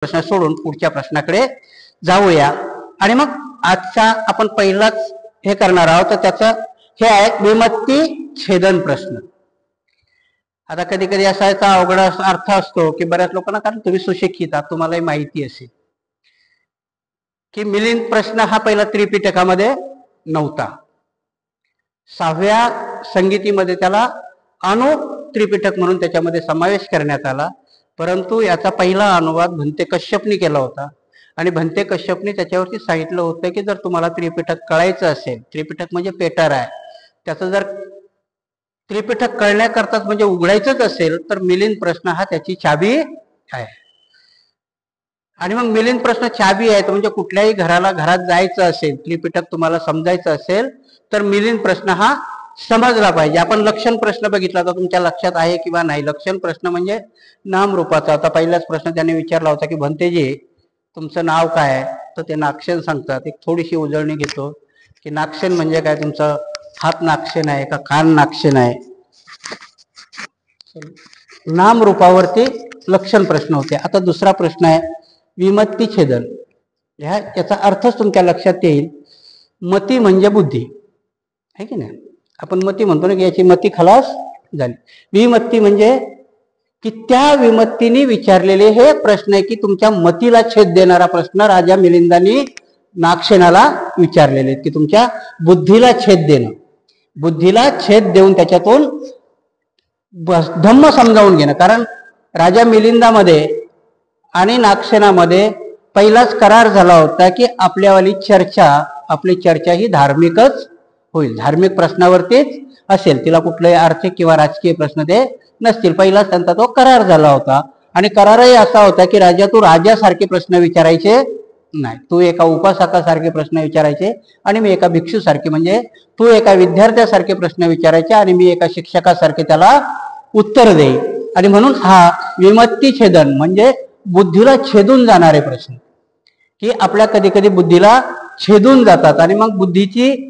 प्रश्न सोडून पुढच्या प्रश्नाकडे जाऊया। आणि मग आजचा आपण पहिलाच हे करणार आहोत, तर त्याचं हे आहे विमत्ती छेदन प्रश्न। आता कधी कधी असा याचा अवघड अर्थ असतो की बऱ्याच लोकांना, कारण तुम्ही सुशिक्षित आहात, तुम्हालाही माहिती असेल की मिलिंद प्रश्न हा पहिला त्रिपिटकामध्ये नव्हता। 6व्या संगीतीमध्ये त्याला अनु त्रिपिटक म्हणून त्याच्यामध्ये समावेश करण्यात आला, परंतु याचा पहिला अनुवाद भंते कश्यपनी केला होता। आणि भंते कश्यपनी त्याच्यावरती सांगितलं होतं की जर तुम्हाला त्रिपिटक कळायचं असेल, त्रिपिटक म्हणजे पेटर आहे, त्याचं जर त्रिपिटक कळण्याकरताच म्हणजे उघडायचंच असेल तर मिलिंद प्रश्न हा त्याची चाबी आहे। आणि मग मिलिंद प्रश्न चाबी आहे, तर म्हणजे कुठल्याही घरात जायचं असेल, त्रिपिटक तुम्हाला समजायचं असेल तर मिलिंद प्रश्न हा समजला पाहिजे। आपण लक्षण प्रश्न बघितला तर तुमच्या लक्षात आहे किंवा नाही? लक्षण प्रश्न म्हणजे नाम रूपाचा। आता पहिलाच प्रश्न त्याने विचारला होता की भंतेजी तुमचं नाव काय आहे, तर ते नागसेन सांगतात। एक थोडीशी उजळणी घेतो की नागसेन म्हणजे काय, तुमचं हात नागसेन आहे का कान नागसेन आहे? नाम रूपावरती लक्षण प्रश्न होते। आता दुसरा प्रश्न आहे विमत्ती छेदन। याचा अर्थच तुमच्या लक्षात येईल। मती म्हणजे बुद्धी आहे की नाही? आपण मती म्हणतो ना की याची मती खलास झाली। विमत्ती म्हणजे की त्या विमत्तीने विचारलेले हे प्रश्न आहे की तुमच्या मतीला छेद देणारा प्रश्न राजा मिलिंदांनी नागसेनाला विचारलेले की तुमच्या बुद्धीला छेद देणं, बुद्धीला छेद देऊन त्याच्यातून धम्म समजावून घेणं। कारण राजा मिलिंदामध्ये आणि नागसेनामध्ये पहिलाच करार झाला होता की आपली चर्चा ही धार्मिकच होईल, धार्मिक प्रश्नावरतीच असेल, तिला कुठलाही आर्थिक किंवा राजकीय प्रश्न ते नसतील। पहिलाच त्यांचा तो करार झाला होता। आणि करारही असा होता की राजा तू राजासारखे प्रश्न विचारायचे नाही, तू एका उपासकासारखे प्रश्न विचारायचे आणि मी एका भिक्षूसारखे, म्हणजे तू एका विद्यार्थ्यासारखे प्रश्न विचारायचे आणि मी एका शिक्षकासारखे त्याला उत्तर देईल। आणि म्हणून हा विमत्ती छेदन म्हणजे बुद्धीला छेदून जाणारे प्रश्न, की आपल्या कधी कधी बुद्धीला छेदून जातात आणि मग बुद्धीची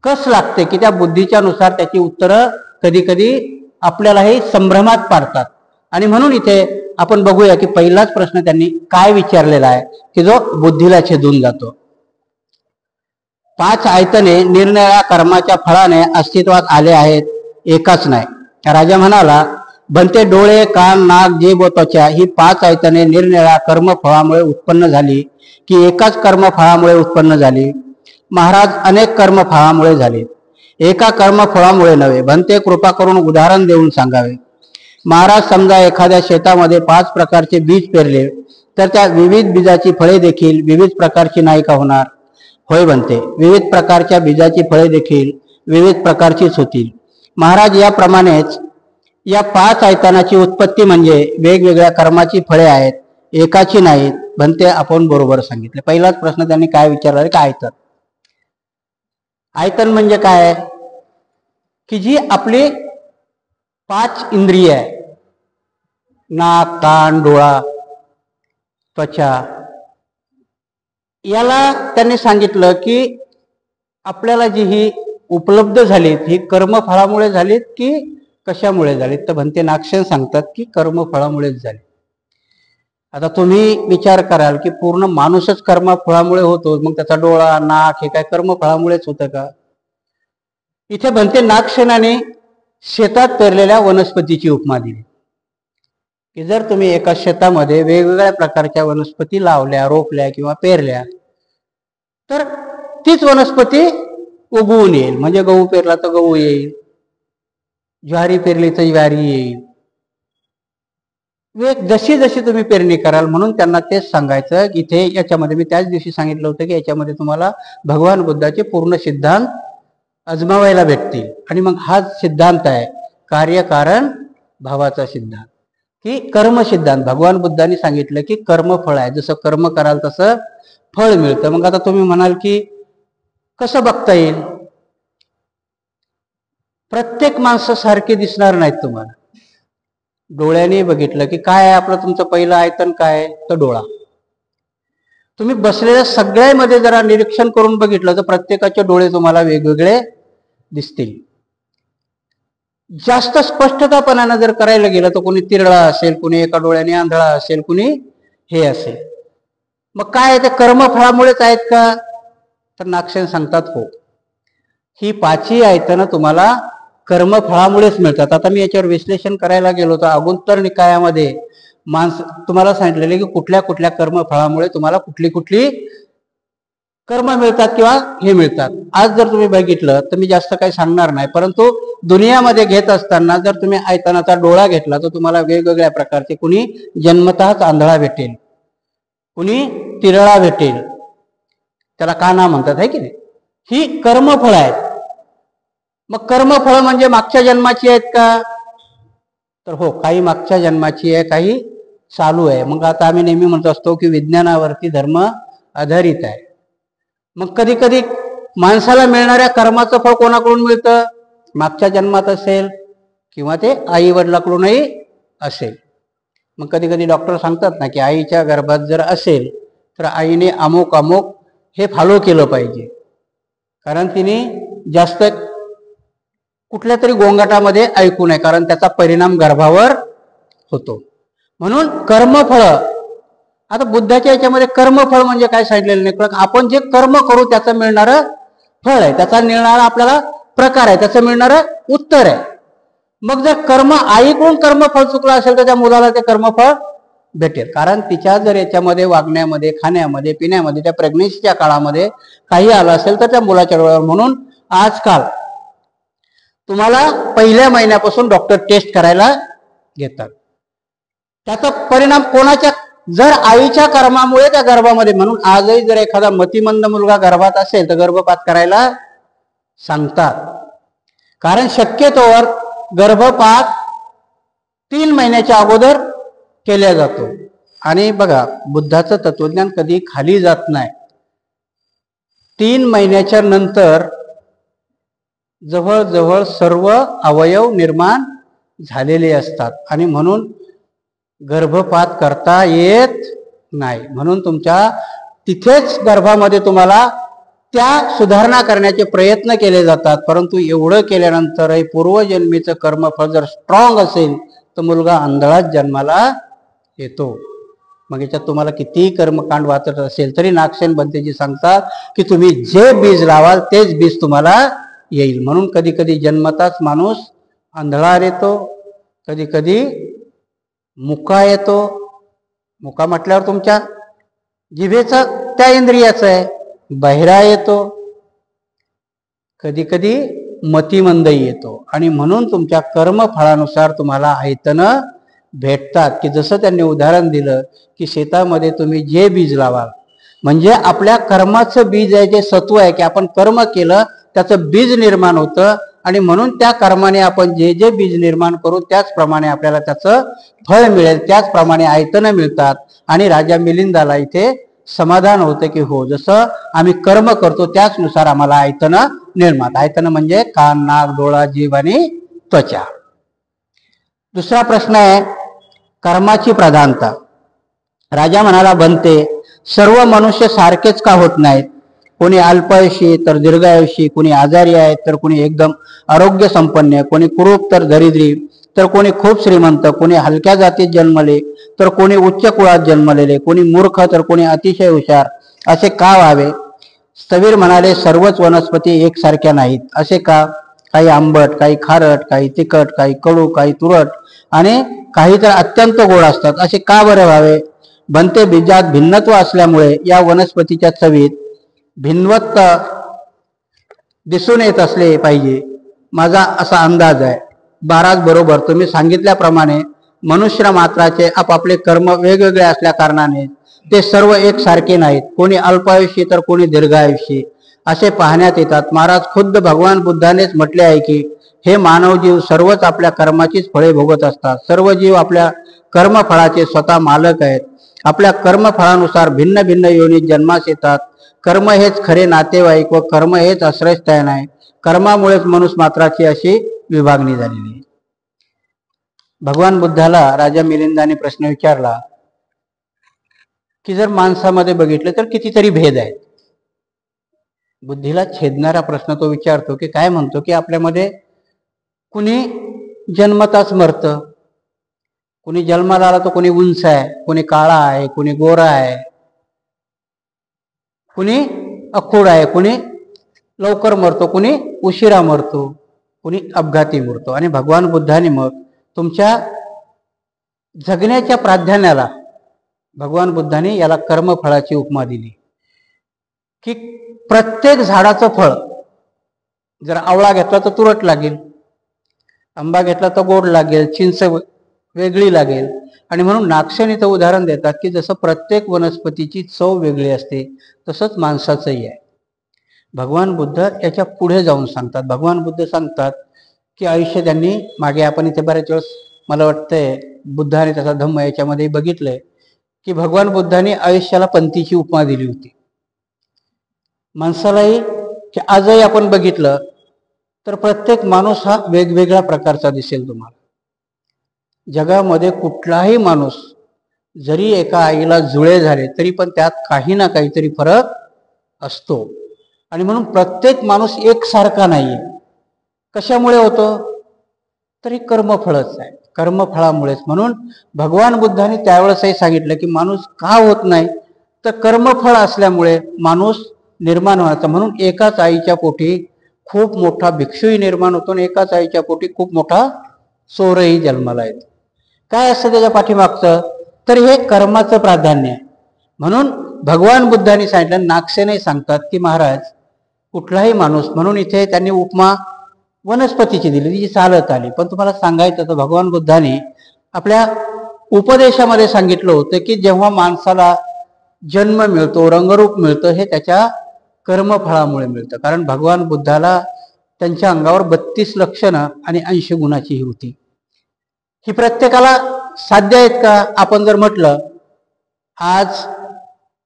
कस लागते की त्या बुद्धीच्या नुसार त्याची उत्तरं कधी कधी आपल्यालाही संभ्रमात पाडतात। आणि म्हणून इथे आपण बघूया की पहिलाच प्रश्न त्यांनी काय विचारलेला आहे की जो बुद्धीला छेदून जातो। 5 आयतने निरनिराळ्या कर्माच्या फळाने अस्तित्वात आले आहेत, एकाच नाही। राजा म्हणाला भंते डोळे कान नाक जीभ व त्वचा ही 5 आयतने निरनिराळ्या कर्मफळामुळे उत्पन्न झाली की एकाच कर्मफळामुळे उत्पन्न झाली? महाराज अनेक कर्मफळामुळे झाले, एका कर्मफळामुळे नव्हे। भंते कृपा करून उदाहरण देऊन सांगावे। महाराज समजा एखाद्या शेतामध्ये 5 प्रकारचे बीज पेरले तर त्या विविध बीजाची फळे देखील विविध प्रकारची नाही का होणार? होय भंते, विविध प्रकारच्या बीजाची फळे देखील विविध प्रकारचीच होतील। महाराज याप्रमाणेच या 5 आयतनाची उत्पत्ती म्हणजे वेगवेगळ्या कर्माची फळे आहेत, एकाची नाहीत। भंते आपण बरोबर सांगितले। पहिलाच प्रश्न त्यांनी काय विचारला की आयतन। आयतन म्हणजे काय? की जी आपली 5 इंद्रिय आहे, नाक कान डोळा त्वचा, याला त्यांनी सांगितलं की आपल्याला जी ही उपलब्ध झालीत ही कर्मफळामुळे झालीत की कशामुळे झालीत? तर भंते नागसेन सांगतात की कर्मफळामुळेच झाली। आता तुम्ही विचार कराल की पूर्ण माणूसच कर्मफळामुळे होतो, मग त्याचा डोळा नाक हे काय कर्मफळामुळेच होतं का? इथे भंते नागसेनाने शेतात पेरलेल्या वनस्पतीची उपमा दिली की जर तुम्ही एका शेतामध्ये वेगवेगळ्या प्रकारच्या वनस्पती लावल्या, रोपल्या किंवा पेरल्या तर तीच वनस्पती उगवून येईल। म्हणजे गहू पेरला तर गहू येईल, ज्वारी पेरली तर ज्वारी येईल, जशी जशी तुम्ही पेरणी कराल। म्हणून त्यांना तेच सांगायचं इथे याच्यामध्ये मी त्याच दिवशी सांगितलं होतं की याच्यामध्ये तुम्हाला भगवान बुद्धाचे पूर्ण सिद्धांत अजमावायला भेटतील। आणि मग हा सिद्धांत आहे कार्यकारण भावाचा सिद्धांत, की कर्म सिद्धांत। भगवान बुद्धांनी सांगितलं की कर्मफळ आहे, जसं कर्म कराल तसं फळ मिळतं। मग आता तुम्ही म्हणाल की कसं बघता येईल? प्रत्येक माणसं सारखे दिसणार नाहीत तुम्हाला। डोळ्याने बघितलं की काय आहे आपलं, तुमचं पहिलं आयतन काय? तर डोळा। तुम्ही बसलेल्या सगळ्यामध्ये जरा निरीक्षण करून बघितलं तर प्रत्येकाचे डोळे तुम्हाला वेगवेगळे दिसतील। जास्त स्पष्टतापणाने जर करायला गेलं तर कोणी तिरळा असेल, कोणी एका डोळ्याने आंधळा असेल, कोणी हे असेल। मग काय ते कर्मफळामुळेच आहेत का? तर नागसेन सांगतात हो, ही पाचही आयतनं तुम्हाला कर्मफळामुळेच मिळतात. आता मी याच्यावर विश्लेषण करायला गेलो तर अगुंतर निकायामध्ये तुम्हाला सांगितलेले की कुठल्या कुठल्या कर्मफळामुळे तुम्हाला कुठली कुठली कर्म मिळतात किंवा हे मिळतात. आज जर तुम्ही बघितलं तर मी जास्त काही सांगणार नाही, परंतु दुनियामध्ये घेत असताना जर तुम्ही आयतनाचा डोळा घेतला तर तुम्हाला वेगवेगळ्या प्रकारचे, कुणी जन्मतःच आंधळा भेटेल, कुणी तिरळा भेटेल, त्याला काना म्हणतात आहे की नाही. ही कर्मफळ आहेत. मग कर्मफळ म्हणजे मागच्या जन्माची आहेत का? तर हो, काही मागच्या जन्माची आहे, काही चालू आहे. मग आता आम्ही नेहमी म्हणत असतो की विज्ञानावरती धर्म आधारित आहे. मग कधी कधी माणसाला मिळणाऱ्या कर्माचं फळ कोणाकडून मिळतं? मागच्या जन्मात असेल किंवा ते आई वडिलाकडूनही असेल. मग कधी कधी डॉक्टर सांगतात ना की आईच्या गर्भात जर असेल तर आईने अमुक अमुक हे फॉलो केलं पाहिजे, कारण तिने जास्त कुठल्या तरी गोंगाटामध्ये ऐकू नये, कारण त्याचा परिणाम गर्भावर होतो. म्हणून कर्मफळ, आता बुद्धाच्या याच्यामध्ये कर्मफळ म्हणजे काय सांगितलेलं नाही. आपण जे कर्म करू त्याचं मिळणारं फळ आहे, त्याचा मिळणारा आपल्याला प्रकार आहे, त्याचं मिळणारं उत्तर आहे. मग जर कर्म आईकडून कर्मफळ चुकलं असेल तर त्या मुलाला ते कर्मफळ भेटेल, कारण तिच्या जर याच्यामध्ये वागण्यामध्ये, खाण्यामध्ये, पिण्यामध्ये, त्या प्रेग्नेन्सीच्या काळामध्ये काही आलं असेल तर त्या मुलाच्या डोळ्यावर. म्हणून आजकाल तुम्हाला पहिल्या महिन्यापासून डॉक्टर टेस्ट करायला घेतात. त्याचा परिणाम कोणाच्या, जर आईच्या कर्मामुळे त्या गर्भामध्ये, म्हणून आजही जर एखादा मतिमंद मुलगा गर्भात असेल तर गर्भपात करायला सांगतात, कारण शक्यतोवर गर्भपात 3 महिन्याच्या अगोदर केल्या जातो. आणि बघा, बुद्धाचं तत्वज्ञान कधी खाली जात नाही. 3 महिन्याच्या नंतर जवळजवळ सर्व अवयव निर्माण झालेले असतात आणि म्हणून गर्भपात करता येत नाही. म्हणून तुमच्या तिथेच गर्भामध्ये तुम्हाला त्या सुधारणा करण्याचे प्रयत्न केले जातात. परंतु एवढं केल्यानंतरही पूर्वजन्मीचं कर्मफळ जर स्ट्रॉंग असेल तर मुलगा आंधळाच जन्माला येतो. मग याच्यात तुम्हाला कितीही कर्मकांड वाचत असेल तरी नागसेन बंतेजी सांगतात की तुम्ही जे बीज लावाल तेच बीज तुम्हाला येईल. म्हणून कधी कधी जन्मताच माणूस आंधळा येतो, कधी कधी मुका येतो. मुका म्हटल्यावर तुमच्या जिभेचं त्या इंद्रियाचं आहे. बहिरा येतो, कधी कधी मतिमंदही येतो. आणि म्हणून तुमच्या कर्मफळानुसार तुम्हाला आयतनं भेटतात. की जसं त्यांनी उदाहरण दिलं की शेतामध्ये तुम्ही जे बीज लावाल, म्हणजे आपल्या कर्माचं बीज आहे, जे सत्व आहे, की आपण कर्म केलं त्याचं बीज निर्माण होतं. आणि म्हणून त्या कर्माने आपण जे जे बीज निर्माण करू त्याचप्रमाणे आपल्याला त्याचं फळ मिळेल, त्याचप्रमाणे आयतनं मिळतात. आणि राजा मिलिंदाला इथे समाधान होतं की हो, जसं आम्ही कर्म करतो त्याचनुसार आम्हाला आयतनं निर्माण. आयतनं म्हणजे कान, नाक, डोळा, जीभ आणि त्वचा. दुसरा प्रश्न आहे कर्माची प्रधानता. राजा म्हणाला, बनते, सर्व मनुष्य सारखेच का होत नाहीत? कोणी अल्पायुषी तर दीर्घायुषी, कोणी आजारी आहेत तर कोणी एकदम आरोग्य संपन्न, कोणी कुरूप तर दरिद्री, तर कोणी खूप श्रीमंत, कोणी हलक्या जातीत जन्मले तर कोणी उच्च कुळात जन्मलेले, कोणी मूर्ख तर कोणी अतिशय हुशार, असे का व्हावे? स्थवीर म्हणाले, सर्वच वनस्पती एकसारख्या नाहीत. असे का? काही आंबट, काही खारट, काही तिखट, काही कडू, काही तुरट आणि काही तर अत्यंत गोड असतात. असे का बरे व्हावे? बनते, बीजात भिन्नत्व असल्यामुळे या वनस्पतीच्या चवीत भिन्नत्व दिसून येत असले पाहिजे, माझा असा अंदाज आहे. बाराच बरोबर. तुम्ही सांगितल्याप्रमाणे मनुष्य मात्राचे आपापले कर्म वेगवेगळे असल्या कारणाने ते सर्व एकसारखे नाहीत. कोणी अल्पायुषी तर कोणी दीर्घायुषी असे पाहण्यात येतात. महाराज, खुद्द भगवान बुद्धानेच म्हटले आहे की हे मानव जीव सर्वच आपल्या कर्माचीच फळे भोगत असतात. सर्व जीव आपल्या कर्मफळाचे स्वतः मालक आहेत. आपल्या कर्मफळानुसार भिन्न भिन्न योनीत जन्मास येतात. कर्म हेच खरे नातेवाईक व कर्म हेच आश्रयस्थान आहे. कर्मामुळेच मनुष्य मात्राची अशी विभागणी झालेली आहे. भगवान बुद्धाला राजा मिलिंदाने प्रश्न विचारला की जर माणसामध्ये बघितलं तर कितीतरी भेद आहेत. बुद्धीला छेदणारा प्रश्न तो विचारतो की काय म्हणतो की आपल्यामध्ये कुणी जन्मताच मरतं, कुणी जन्माला आला तर कोणी उंच आहे, कोणी काळा आहे, कोणी गोरा आहे, कुणी अखोड आहे, कुणी लवकर मरतो, कुणी उशिरा मरतो, कुणी अपघाती मरतो. आणि भगवान बुद्धाने मग तुमच्या जगण्याच्या प्राधान्याला भगवान बुद्धाने याला कर्मफळाची उपमा दिली की प्रत्येक झाडाचं फळ, जर आवळा घेतला तर तुरट लागेल, आंबा घेतला तर गोड लागेल, चिंच वेगळी लागेल. आणि म्हणून नागसेनीचं उदाहरण देतात की जसं प्रत्येक वनस्पतीची चव वेगळी असते तसंच माणसाचंही आहे. भगवान बुद्ध याच्या पुढे जाऊन सांगतात. भगवान बुद्ध सांगतात की आयुष्य त्यांनी मागे आपण इथे बऱ्याच वेळेस मला वाटतंय बुद्ध आणि त्याचा धम्म याच्यामध्ये बघितलंय की भगवान बुद्धाने आयुष्याला पंथीची उपमा दिली होती. माणसालाही की आजही आपण बघितलं तर प्रत्येक माणूस हा वेगवेगळ्या प्रकारचा दिसेल तुम्हाला. जगामध्ये कुठलाही माणूस जरी एका आईला जुळे झाले तरी पण त्यात काही ना काहीतरी फरक असतो. आणि म्हणून प्रत्येक माणूस एकसारखा नाहीये. कशामुळे होतो? तरी कर्मफळच आहे, कर्मफळामुळेच. म्हणून भगवान बुद्धाने त्यावेळेसही सांगितलं की माणूस का होत नाही, तर कर्मफळ असल्यामुळे माणूस निर्माण व्हायचा. म्हणून एकाच आईच्या पोटी खूप मोठा भिक्षूही निर्माण होतो आणि एकाच आईच्या पोटी खूप मोठा चोरही जन्माला येतो. काय असतं त्याच्या पाठीमागचं? तर हे कर्माचं प्राधान्य आहे. म्हणून भगवान बुद्धांनी सांगितलं, नागसेनही सांगतात की महाराज कुठलाही माणूस, म्हणून इथे त्यांनी उपमा वनस्पतीची दिली जी चालत आली. पण तुम्हाला सांगायचं तर भगवान बुद्धांनी आपल्या उपदेशामध्ये सांगितलं होतं की जेव्हा माणसाला जन्म मिळतो, रंगरूप मिळतं, हे त्याच्या कर्मफळामुळे मिळतं. कारण भगवान बुद्धाला त्यांच्या अंगावर 32 लक्षणं आणि 80 गुणाची ही होती. ही प्रत्येकाला साध्य आहेत का? आपण जर म्हटलं आज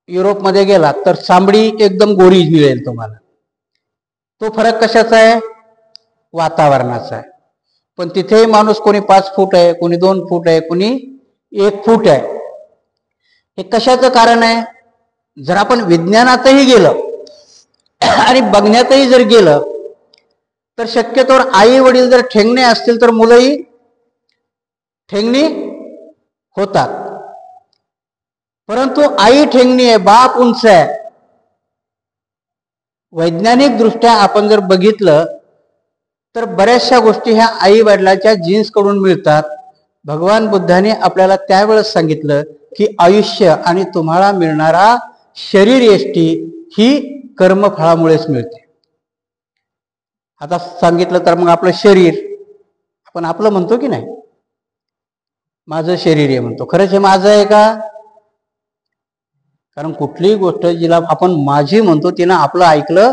युरोपमध्ये गेला तर चांबडी एकदम गोरी मिळेल तुम्हाला. तो फरक कशाचा आहे? वातावरणाचा आहे. पण तिथेही माणूस कोणी 5 फूट आहे, कोणी 2 फूट आहे, कोणी 1 फूट आहे. हे कशाचं कारण आहे? जर आपण विज्ञानातही गेलं आणि बघण्यातही जर गेलं तर शक्यतोवर आई वडील जर ठेंगणे असतील तर मुलंही ठेंगणी होतात. परंतु आई ठेंगणी आहे, बाप उंच आहे. वैज्ञानिक दृष्ट्या आपण जर बघितलं तर बऱ्याचशा गोष्टी ह्या आई वडिलाच्या जीन्स कडून मिळतात. भगवान बुद्धाने आपल्याला त्यावेळेस सांगितलं की आयुष्य आणि तुम्हाला मिळणारा शरीर यष्टी ही कर्मफळामुळेच मिळते. आता सांगितलं तर मग आपलं शरीर आपण आपलं म्हणतो की नाही? माझं शरीर आहे म्हणतो. खरंच हे माझं आहे का? कारण कुठलीही गोष्ट जिला आपण माझी म्हणतो तिनं आपलं ऐकलं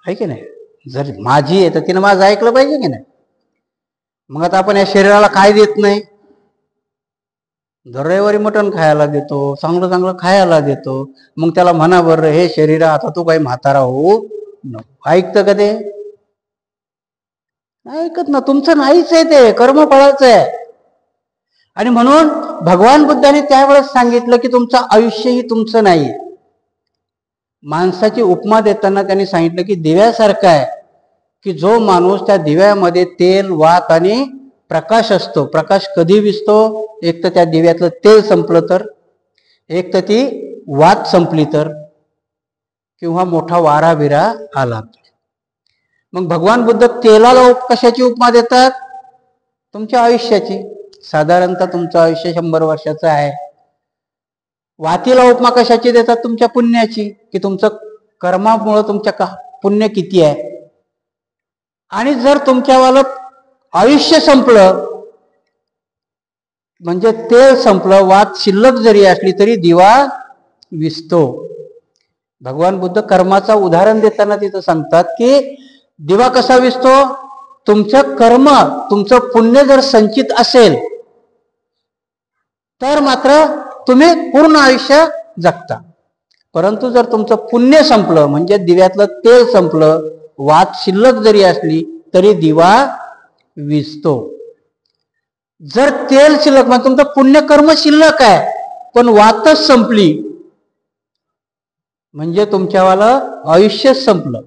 आहे की नाही? जर माझी आहे तर तिनं माझं ऐकलं पाहिजे की नाही? मग आता आपण या शरीराला काय देत नाही? दर रविवारी मटण खायला देतो, चांगलं चांगलं खायला देतो. मग त्याला म्हणा बरं हे शरीर आता तू काही म्हातारा होऊ नको. ऐकतं का ते? ऐकत ना. तुमचं नाहीच आहे, ते कर्मफळाचं आहे. आणि म्हणून भगवान बुद्धाने त्यावेळेस सांगितलं की तुमचं आयुष्य ही तुमचं नाही. माणसाची उपमा देताना त्यांनी सांगितलं की दिव्यासारखा आहे, की जो माणूस त्या दिव्यामध्ये तेल, वात आणि प्रकाश असतो. प्रकाश कधी विसतो? एक तर त्या दिव्यातलं तेल संपलं तर, एक तर ती वात संपली तर, किंवा मोठा वारा बिरा आला तर. मग भगवान बुद्ध तेलाला कशाची उपमा देतात? तुमच्या आयुष्याची. साधारणतः तुमचं आयुष्य 100 वर्षाचं आहे. वातीला उपमा कशाची देतात? तुमच्या पुण्याची, की तुमचं कर्मामुळं तुमच्या पुण्य किती आहे. आणि जर तुमच्यावालं आयुष्य संपलं म्हणजे तेल संपलं, वात शिल्लक जरी असली तरी दिवा विसतो. भगवान बुद्ध कर्माचा उदाहरण देताना तिथं सांगतात की दिवा कसा विसतो? तुमचं कर्म, तुमचं पुण्य जर संचित असेल तर मात्र तुम्ही पूर्ण आयुष्य जगता. परंतु जर तुमचं पुण्य संपलं म्हणजे दिव्यातलं तेल संपलं, वात शिल्लक जरी असली तरी दिवा विझतो. जर तेल शिल्लक म्हणजे तुमचं पुण्यकर्म शिल्लक आहे पण वातच संपली म्हणजे तुमच्यावालं आयुष्यच संपलं,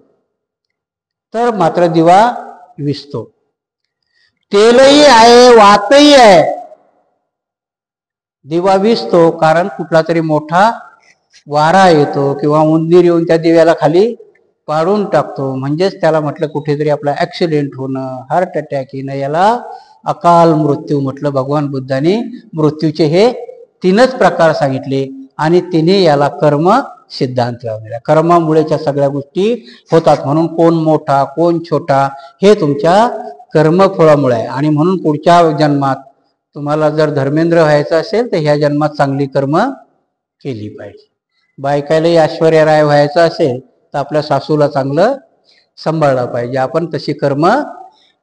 तर मात्र दिवा विझतो. तेलही आहे, वातही आहे, दिवा विझतो. कारण कुठला तरी मोठा वारा येतो किंवा उंदीर येऊन त्या दिव्याला खाली पाडून टाकतो, म्हणजेच त्याला म्हटलं कुठेतरी आपला ऍक्सिडेंट होणं, हार्ट अटॅक येणं, याला अकाल मृत्यू म्हटलं. भगवान बुद्धांनी मृत्यूचे हे 3च प्रकार सांगितले आणि तिने याला कर्म सिद्धांत लावलेला. कर्मामुळेच्या सगळ्या गोष्टी होतात. म्हणून कोण मोठा कोण छोटा हे तुमच्या कर्मफळामुळे आहे. आणि म्हणून पुढच्या जन्मात तुम्हाला जर धर्मेंद्र व्हायचं असेल तर ह्या जन्मात चांगली कर्म केली पाहिजे. बायकालाही ऐश्वर्या राय व्हायचं असेल तर आपल्या सासूला चांगलं सांभाळलं पाहिजे. आपण तशी कर्म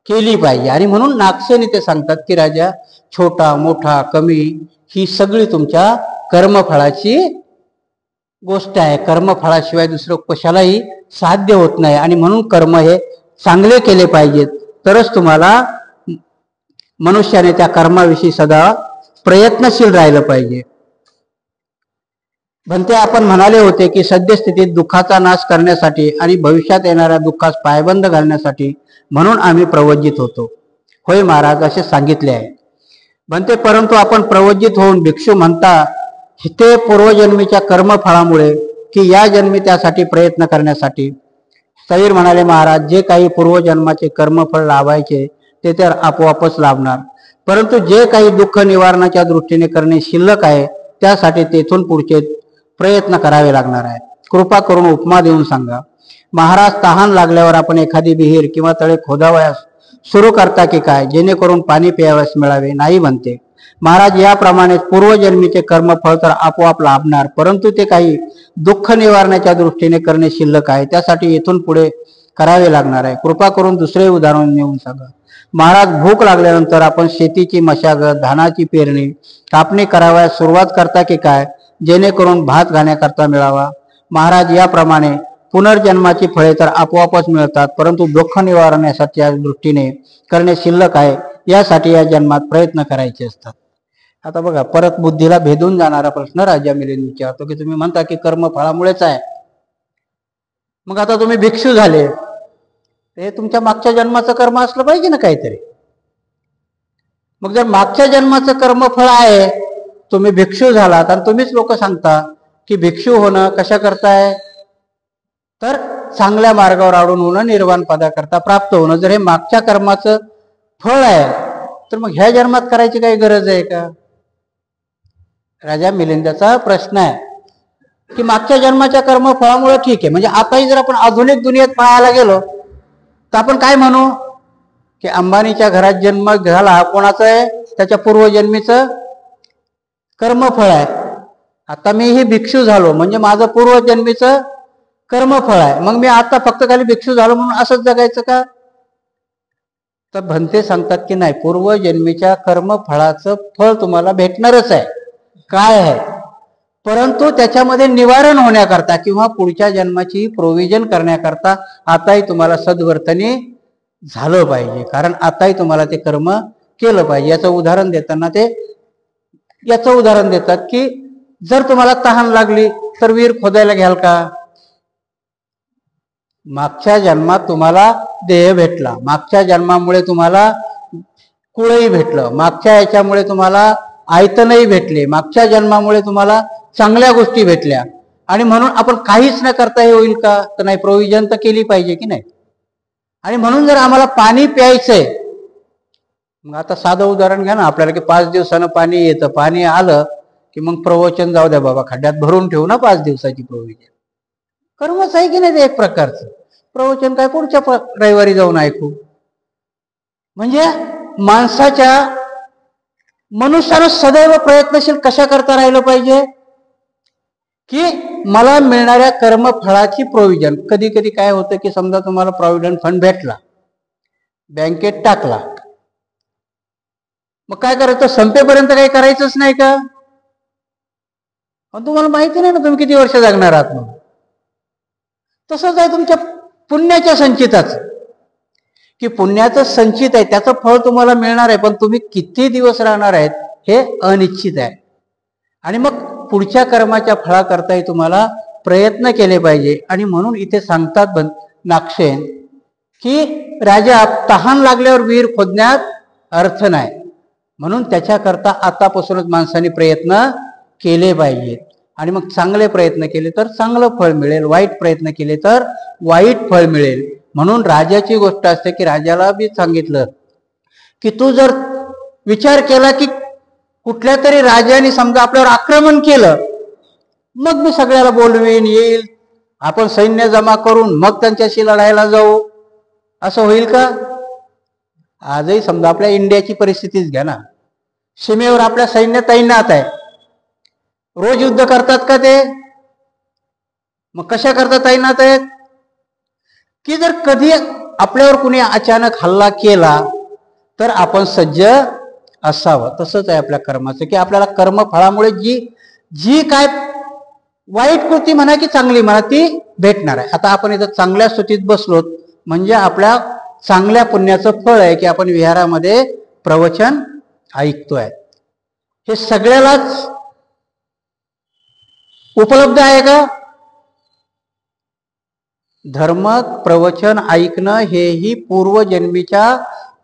केली पाहिजे. आणि म्हणून नागसेनी ते सांगतात की राजा, छोटा मोठा कमी ही सगळी तुमच्या कर्मफळाची गोष्ट आहे. कर्मफळाशिवाय दुसरं कशालाही साध्य होत नाही. आणि म्हणून कर्म हे चांगले केले पाहिजेत, तरच तुम्हाला मनुष्याने त्या कर्माविषयी सदा प्रयत्नशील राहिलं पाहिजे. भंते आपण म्हणाले होते की सद्यस्थितीत दुःखाचा नाश करण्यासाठी आणि भविष्यात येणाऱ्या दुःखास पायबंद घालण्यासाठी म्हणून आम्ही प्रवज्जित होतो. होय महाराज, असे सांगितले आहे. भंते, परंतु आपण प्रवज्जित होऊन भिक्षू म्हणता ते पूर्वजन्मीच्या कर्मफळामुळे की या जन्मी त्यासाठी प्रयत्न करण्यासाठी? सईर म्हणाले, महाराज, जे काही पूर्वजन्माचे कर्मफळ लाभायचे ते तर आपोआपच लाभणार, परंतु जे काही दुःख निवारणाच्या दृष्टीने करणे शिल्लक आहे त्यासाठी तेथून पुढचे प्रयत्न करावे लागणार आहे. कृपा करून उपमा देऊन सांगा. महाराज, तहान लागल्यावर आपण एखादी विहीर किंवा तळे खोदावयास सुरू करता की काय, जेणेकरून पाणी प्यावयास मिळावे? नाही म्हणते. महाराज, याप्रमाणे पूर्वजन्मीचे कर्मफळ तर आपोआप लाभणार, परंतु ते काही दुःख निवारणाच्या दृष्टीने करणे शिल्लक आहे, त्यासाठी येथून पुढे करावे लागणार आहे. कृपा करून दुसरे उदाहरण देऊन सांगा. महाराज, भूक लागल्यानंतर आपण शेतीची मशागत, धानाची पेरणी, कापणी करावयास सुरुवात करता की काय, जेणेकरून भात घालण्याकरता मिळावा? महाराज, याप्रमाणे पुनर्जन्माची फळे तर आपोआपच मिळतात, परंतु दुःख निवारणाच्या दृष्टीने करणे शिल्लक आहे, यासाठी या जन्मात प्रयत्न करायचे असतात. आता बघा, परत बुद्धीला भेदून जाणारा प्रश्न राजा मिलिंद विचारतो की तुम्ही म्हणता की कर्म फळामुळेच आहे, मग आता तुम्ही भिक्षू झाले, हे तुमच्या मागच्या जन्माचं कर्म असलं पाहिजे ना काहीतरी. मग जर मागच्या जन्माचं कर्मफळ आहे, तुम्ही भिक्षू झालात आणि तुम्हीच लोक सांगता की भिक्षू होणं कशा करताय, तर चांगल्या मार्गावर आडून होणं, निर्वाण पदाकरता प्राप्त होणं. जर हे मागच्या कर्माचं फळ आहे तर मग ह्या जन्मात करायची काही गरज आहे का? राजा मिलिंदाचा प्रश्न आहे की मागच्या जन्माच्या कर्मफळामुळे ठीक आहे, म्हणजे आताही जर आपण आधुनिक दुनियेत पाहायला गेलो तर आपण काय म्हणू की अंबानीच्या घरात जन्म झाला, कोणाचं आहे, त्याच्या पूर्वजन्मीचं कर्मफळ आहे. आता मीही भिक्षू झालो म्हणजे माझं पूर्वजन्मीचं कर्मफळ आहे, मग मी आता फक्त खाली भिक्षू झालो म्हणून असंच जगायचं का? तर भंते सांगतात की नाही, पूर्वजन्मीच्या कर्मफळाचं फळ तुम्हाला भेटणारच आहे. काय आहे, परंतु त्याच्यामध्ये निवारण होण्याकरता किंवा पुढच्या जन्माची प्रोव्हिजन करण्याकरता आताही तुम्हाला सद्वर्तनी झालं पाहिजे, कारण आताही तुम्हाला ते कर्म केलं पाहिजे. याचं उदाहरण देताना ते याचं उदाहरण देतात की जर तुम्हाला तहान लागली तर विहीर खोदायला घ्याल का? मागच्या जन्मात तुम्हाला देह भेटला, मागच्या जन्मामुळे तुम्हाला कुळही भेटलं, मागच्या याच्यामुळे तुम्हाला आयतनही भेटले, मागच्या जन्मामुळे तुम्हाला चांगल्या गोष्टी भेटल्या, आणि म्हणून आपण काहीच न करता हे होईल का? तर नाही, प्रोव्हिजन तर केली पाहिजे की नाही. आणि म्हणून जर आम्हाला पाणी प्यायचंय, मग आता साधं उदाहरण घ्या ना आपल्याला की 5 दिवसानं पाणी येतं, पाणी आलं की मग प्रवचन जाऊ द्या बाबा, खड्ड्यात भरून ठेवू ना 5 दिवसाची प्रोव्हिजन. कर्मच आहे की नाही ते एक प्रकारचं. प्रवचन काय पुढच्या रविवारी जाऊन ऐकू. म्हणजे मनुष्यानं सदैव प्रयत्नशील कशा करता राहिलं पाहिजे की मला मिळणाऱ्या कर्मफळाची प्रोव्हिजन. कधी कधी काय होतं की समजा तुम्हाला प्रॉव्हिडंट फंड भेटला, बँकेत टाकला, मग काय करायचं, संपेपर्यंत काही करायचंच नाही का? तुम्हाला माहिती नाही ना तुम्ही किती वर्ष जगणार आहात. मग तसंच आहे तुमच्या पुण्याच्या संचिताचं, की पुण्याचं संचित आहे, त्याचं फळ तुम्हाला मिळणार आहे, पण तुम्ही किती दिवस राहणार आहेत हे अनिश्चित आहे. आणि मग पुढच्या कर्माच्या फळाकरताही तुम्हाला प्रयत्न केले पाहिजे. आणि म्हणून इथे सांगतात नागसेन की राजा, तहान लागल्यावर विहीर खोदण्यात अर्थ नाही, म्हणून त्याच्याकरता आतापासूनच माणसाने प्रयत्न केले पाहिजेत. आणि मग चांगले प्रयत्न केले तर चांगलं फळ मिळेल, वाईट प्रयत्न केले तर वाईट फळ मिळेल. म्हणून राजाची गोष्ट असते की राजाला बी सांगितलं की तू जर विचार केला की कुठल्या तरी राजाने समजा आपल्यावर आक्रमण केलं, मग मी सगळ्याला बोलवीन, येईल, आपण सैन्य जमा करून मग त्यांच्याशी लढायला जाऊ, असं होईल का? आजही समजा आपल्या इंडियाची परिस्थितीच घ्या ना, सीमेवर आपल्या सैन्य तैनात आहे, रोज युद्ध करतात का ते? मग कशा करता तैनात आहेत की जर कधी आपल्यावर कुणी अचानक हल्ला केला तर आपण सज्ज असावं. तसंच आहे आपल्या कर्माचं की आपल्याला कर्मफळामुळे जी जी काय वाईट कृती म्हणा की चांगली म्हणा ती भेटणार आहे. आता आपण इथं चांगल्या स्तुतीत बसलोत म्हणजे आपल्या चांगल्या पुण्याचं फळ आहे की आपण विहारामध्ये प्रवचन ऐकतोय. हे सगळ्यालाच उपलब्ध आहे का? धर्म प्रवचन ऐकणं हेही पूर्वजन्मीच्या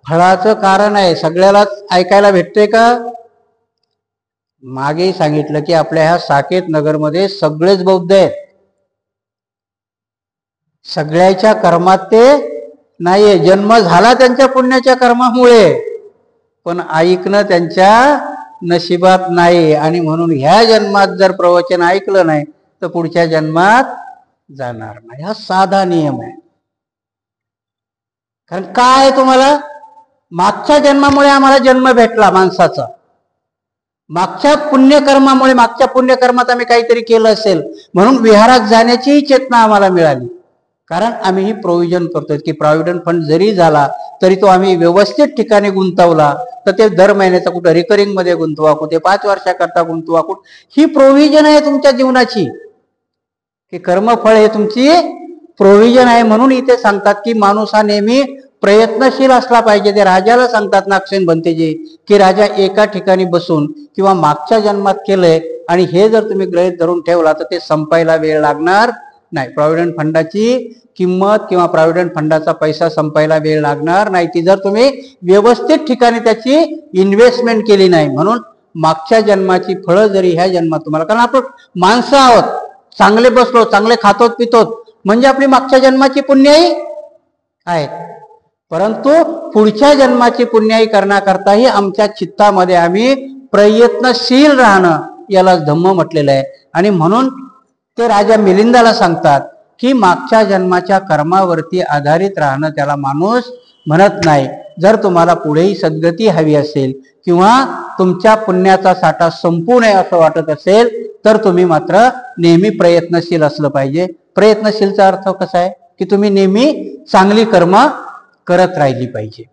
फळाचं कारण आहे. सगळ्यालाच ऐकायला भेटते का? मागे सांगितलं की आपल्या ह्या साकेत नगरमध्ये सगळेच बौद्ध आहेत. सगळ्याच्या कर्मात ते नाहीये. जन्म झाला त्यांच्या पुण्याच्या कर्मामुळे, पण ऐकणं त्यांच्या नशिबात नाही. आणि म्हणून ह्या जन्मात जर प्रवचन ऐकलं नाही तर पुढच्या जन्मात जाणार नाही. हा साधा नियम आहे. कारण काय, तुम्हाला मागच्या जन्मामुळे आम्हाला जन्म भेटला माणसाचा, मागच्या पुण्यकर्मामुळे, मागच्या पुण्यकर्मात आम्ही काहीतरी केलं असेल म्हणून विहारात जाण्याचीही चेतना आम्हाला मिळाली. कारण आम्ही ही प्रोव्हिजन करतोय की प्रॉव्हिडंट फंड जरी झाला तरी तो आम्ही व्यवस्थित ठिकाणी गुंतवला तर ते दर महिन्याचा कुठं रिकरिंग मध्ये गुंतवा, कुठे 5 वर्षाकरता गुंतवा, ही प्रोव्हिजन आहे तुमच्या जीवनाची, की कर्मफळ हे तुमची प्रोव्हिजन आहे. म्हणून इथे सांगतात की माणूस हा नेहमी प्रयत्नशील असला पाहिजे. ते राजाला सांगतात नागसेन भंतेजी की राजा एका ठिकाणी बसून किंवा मागच्या जन्मात केलंय आणि हे जर तुम्ही गृहीत धरून ठेवला तर ते संपायला वेळ लागणार नाही. प्रॉव्हिडंट फंडाची किंमत किंवा प्रॉव्हिडंट फंडाचा पैसा संपायला वेळ लागणार नाही, ती जर तुम्ही व्यवस्थित ठिकाणी त्याची इन्व्हेस्टमेंट केली नाही. म्हणून मागच्या जन्माची फळं जरी ह्या जन्मात तुम्हाला, कारण आपण माणसं आहोत, चांगले बसलो, चांगले खातोत पितोत म्हणजे आपली मागच्या जन्माची पुण्याई आहे. परंतु पुढच्या जन्माची पुण्याई करण्याकरताही आमच्या चित्तामध्ये आम्ही प्रयत्नशील राहणं, याला धम्म म्हटलेलं आहे. आणि म्हणून ते राजा मिलिंदाला सांगतात की मागच्या जन्माच्या कर्मावरती आधारित राहणं त्याला माणूस म्हणत नाही. जर तुम्हाला पुढेही सद्गती हवी असेल किंवा तुमच्या पुण्याचा साठा संपू नये असं वाटत असेल तर तुम्ही मात्र नेहमी प्रयत्नशील असलं पाहिजे. प्रयत्नशीलचा अर्थ कसा आहे की तुम्ही नेहमी चांगली कर्म करत राहिली पाहिजे.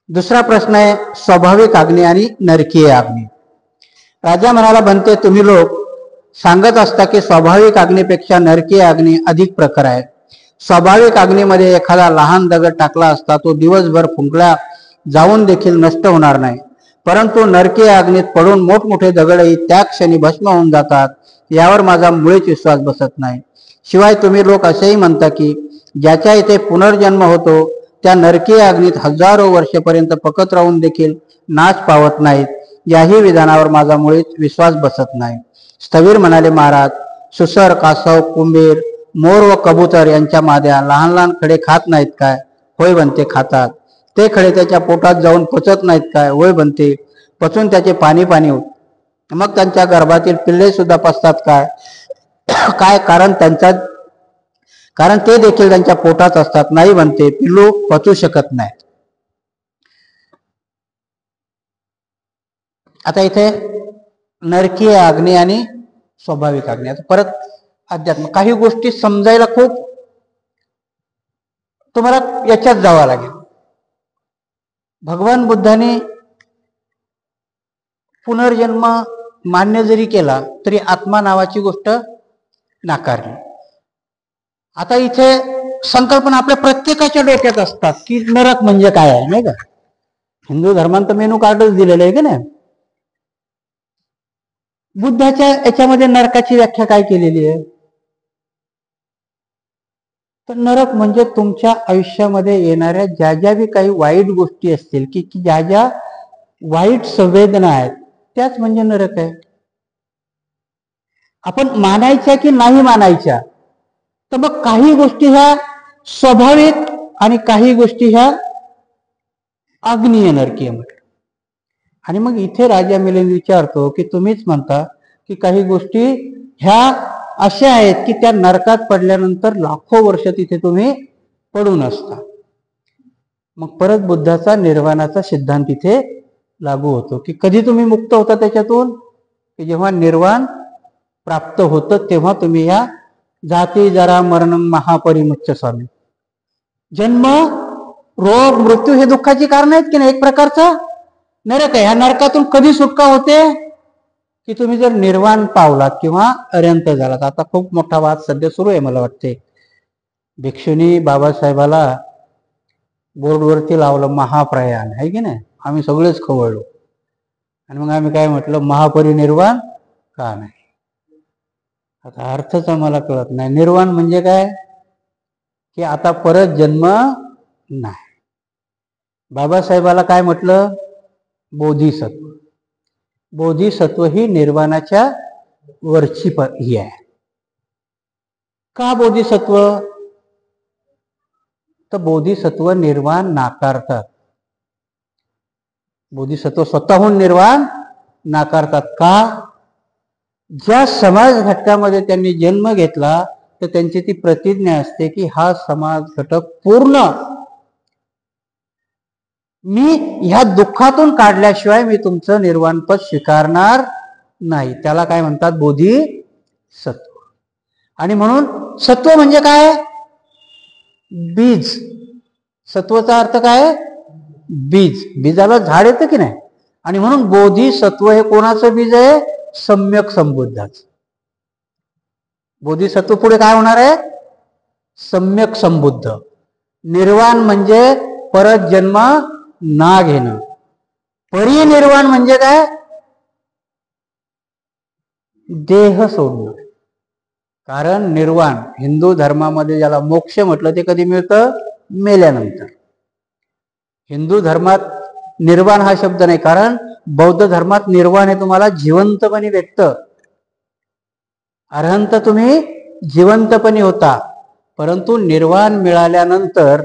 दुसरा प्रश्न आहे स्वाभाविक अग्नी आणि नरकीय अग्नी. राजा म्हणाला, बनते तुम्ही लोक सांगत असता की स्वाभाविक अग्नीपेक्षा नरकीय अग्नी अधिक प्रखर आहे. स्वाभाविक अग्नीमध्ये एखादा लहान दगड टाकला असता तो दिवसभर फुंकला जाऊन देखील नष्ट होणार नाही, परंतु नरकीय अग्नीत पडून मोठमोठे दगडही त्या क्षणी भस्म होऊन जातात. यावर माझा मुळीच विश्वास बसत नाही. शिवाय तुम्ही लोक असेही म्हणता की ज्याच्या इथे पुनर्जन्म होतो त्या नरकीय अग्नीत हजारो वर्षेपर्यंत पकत राहून देखील नाश पावत नाहीत. याही विधानावर माझा मुळीच विश्वास बसत नाही. स्थवीर म्हणाले, महाराज, सुसर, कासव, कुंभीर, मोर व कबूतर यांच्या माद्या लहान लहान खडे खात नाहीत काय? होय बनते, खातात. ते खडे त्याच्या पोटात जाऊन पचत नाहीत काय? होय बनते, पचून त्याचे पाणी पाणी होत. मग त्यांच्या गर्भातील पिल्ले सुद्धा पचतात काय? काय कारण ते देखील त्यांच्या पोटात असतात. नाही बनते, पिल्लू पचू शकत नाही. आता इथे नरकीय अग्नी आणि स्वाभाविक अग्नी. आता परत अध्यात्म, काही गोष्टी समजायला खूप तुम्हाला याच्यात जावं लागेल. भगवान बुद्धाने पुनर्जन्म मान्य जरी केला तरी आत्मा नावाची गोष्ट नाकारली. आता इथे संकल्पना आपल्या प्रत्येकाच्या डोक्यात असतात की नरक म्हणजे काय आहे, नाही का? हिंदू धर्मांत मेनू कार्डच दिलेलं आहे की नाही. बुद्धाच्या याच्यामध्ये नरकाची व्याख्या काय केलेली आहे? तर नरक म्हणजे तुमच्या आयुष्यामध्ये येणाऱ्या ज्या ज्या बी काही वाईट गोष्टी असतील की ज्या ज्या वाईट संवेदना आहेत त्याच म्हणजे नरक आहे. आपण मानायच्या की नाही मानायच्या, तर मग काही गोष्टी ह्या स्वाभाविक आणि काही गोष्टी ह्या आग्नेय नरकीय म्हटलं. आणि मग इथे राजा मिलिंद विचारतो की तुम्हीच म्हणता की काही गोष्टी ह्या अशा आहेत की त्या नरकात पडल्यानंतर लाखो वर्ष तिथे तुम्ही पडून असता. मग परत बुद्धाचा निर्वाणाचा सिद्धांत इथे लागू होतो की कधी तुम्ही मुक्त होता त्याच्यातून, की जेव्हा निर्वाण प्राप्त होतं तेव्हा तुम्ही या जाती जरा मरण महापरिमुच्च स्वामी, जन्म रोग मृत्यू हे दुःखाची कारण आहेत की नाही, एक प्रकारचा नरक आहे. ह्या नरकातून कधी सुटका होते की तुम्ही जर निर्वाण पावलात किंवा अर्यंत झालात. आता खूप मोठा वाद सध्या सुरू आहे मला वाटते. भिक्षुनी बाबासाहेबाला बोर्डवरती लावलं महाप्रयाण, आहे की नाही, आम्ही सगळेच खवळलो. आणि मग आम्ही काय म्हटलं, महापरिनिर्वाण का नाही. आता अर्थच आम्हाला कळत नाही. निर्वाण म्हणजे काय, की आता परत जन्म नाही. बाबासाहेबाला काय म्हटलं, बोधिसत्व. बोधिसत्व ही निर्वाणाच्या वरची ही आहे. का बोधिसत्व, तर बोधिसत्व निर्वाण नाकारतात. बोधिसत्व स्वतःहून निर्वाण नाकारतात. का, ज्या समाज घटकामध्ये त्यांनी जन्म घेतला तर त्यांची ती प्रतिज्ञा असते की हा समाज घटक पूर्ण मी ह्या दुःखातून काढल्याशिवाय मी तुमचं निर्वाणपद स्वीकारणार नाही. त्याला काय म्हणतात, बोधिसत्व. आणि म्हणून सत्व म्हणजे काय, बीज. सत्वचा अर्थ काय, बीज. बीजाला झाड येतं की नाही. आणि म्हणून बोधिसत्व हे कोणाचं बीज आहे, सम्यक संबुद्धाचं. बोधिसत्व पुढे काय होणार आहे, सम्यक संबुद्ध. निर्वाण म्हणजे परत जन्म ना घेणं. परिनिर्वाण म्हणजे काय, देह सोडणं. कारण निर्वाण हिंदू धर्मामध्ये ज्याला मोक्ष म्हटलं ते कधी मिळतं, मेल्यानंतर. हिंदू धर्मात निर्वाण हा शब्द नाही, कारण बौद्ध धर्मात निर्वाण हे तुम्हाला जिवंतपणे भेटतं. अर्हंत तुम्ही जिवंतपणे होता, परंतु निर्वाण मिळाल्यानंतर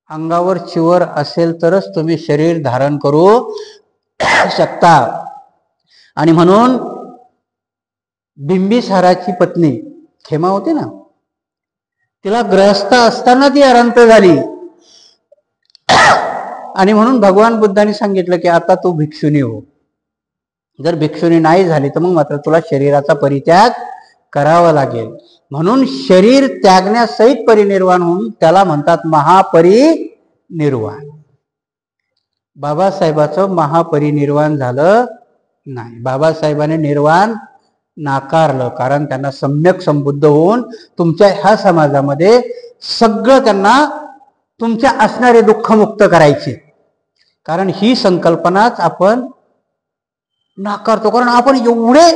अंगावर चिवर असेल तरच तुम्ही शरीर धारण करू शकता. आणि म्हणून बिंबिसाराची पत्नी खेमा होती ना, तिला ग्रहस्थ असताना ती अर्हंत झाली. आणि म्हणून भगवान बुद्धांनी सांगितलं की आता तू भिक्षुनी हो. जर भिक्षुनी नाही झाली तर मग मात्र तुला शरीराचा परित्याग करावा लागेल. म्हणून शरीर त्यागण्यासहित परिनिर्वाण होऊन त्याला म्हणतात महापरिनिर्वाण. बाबासाहेबाचं महापरिनिर्वाण झालं नाही. बाबासाहेबांनी निर्वाण नाकारलं, कारण त्यांना सम्यक संबुद्ध होऊन तुमच्या ह्या समाजामध्ये सगळं त्यांना तुमच्या असणारे दुःख मुक्त करायचे. कारण ही संकल्पनाच आपण नाकारतो, कारण आपण एवढे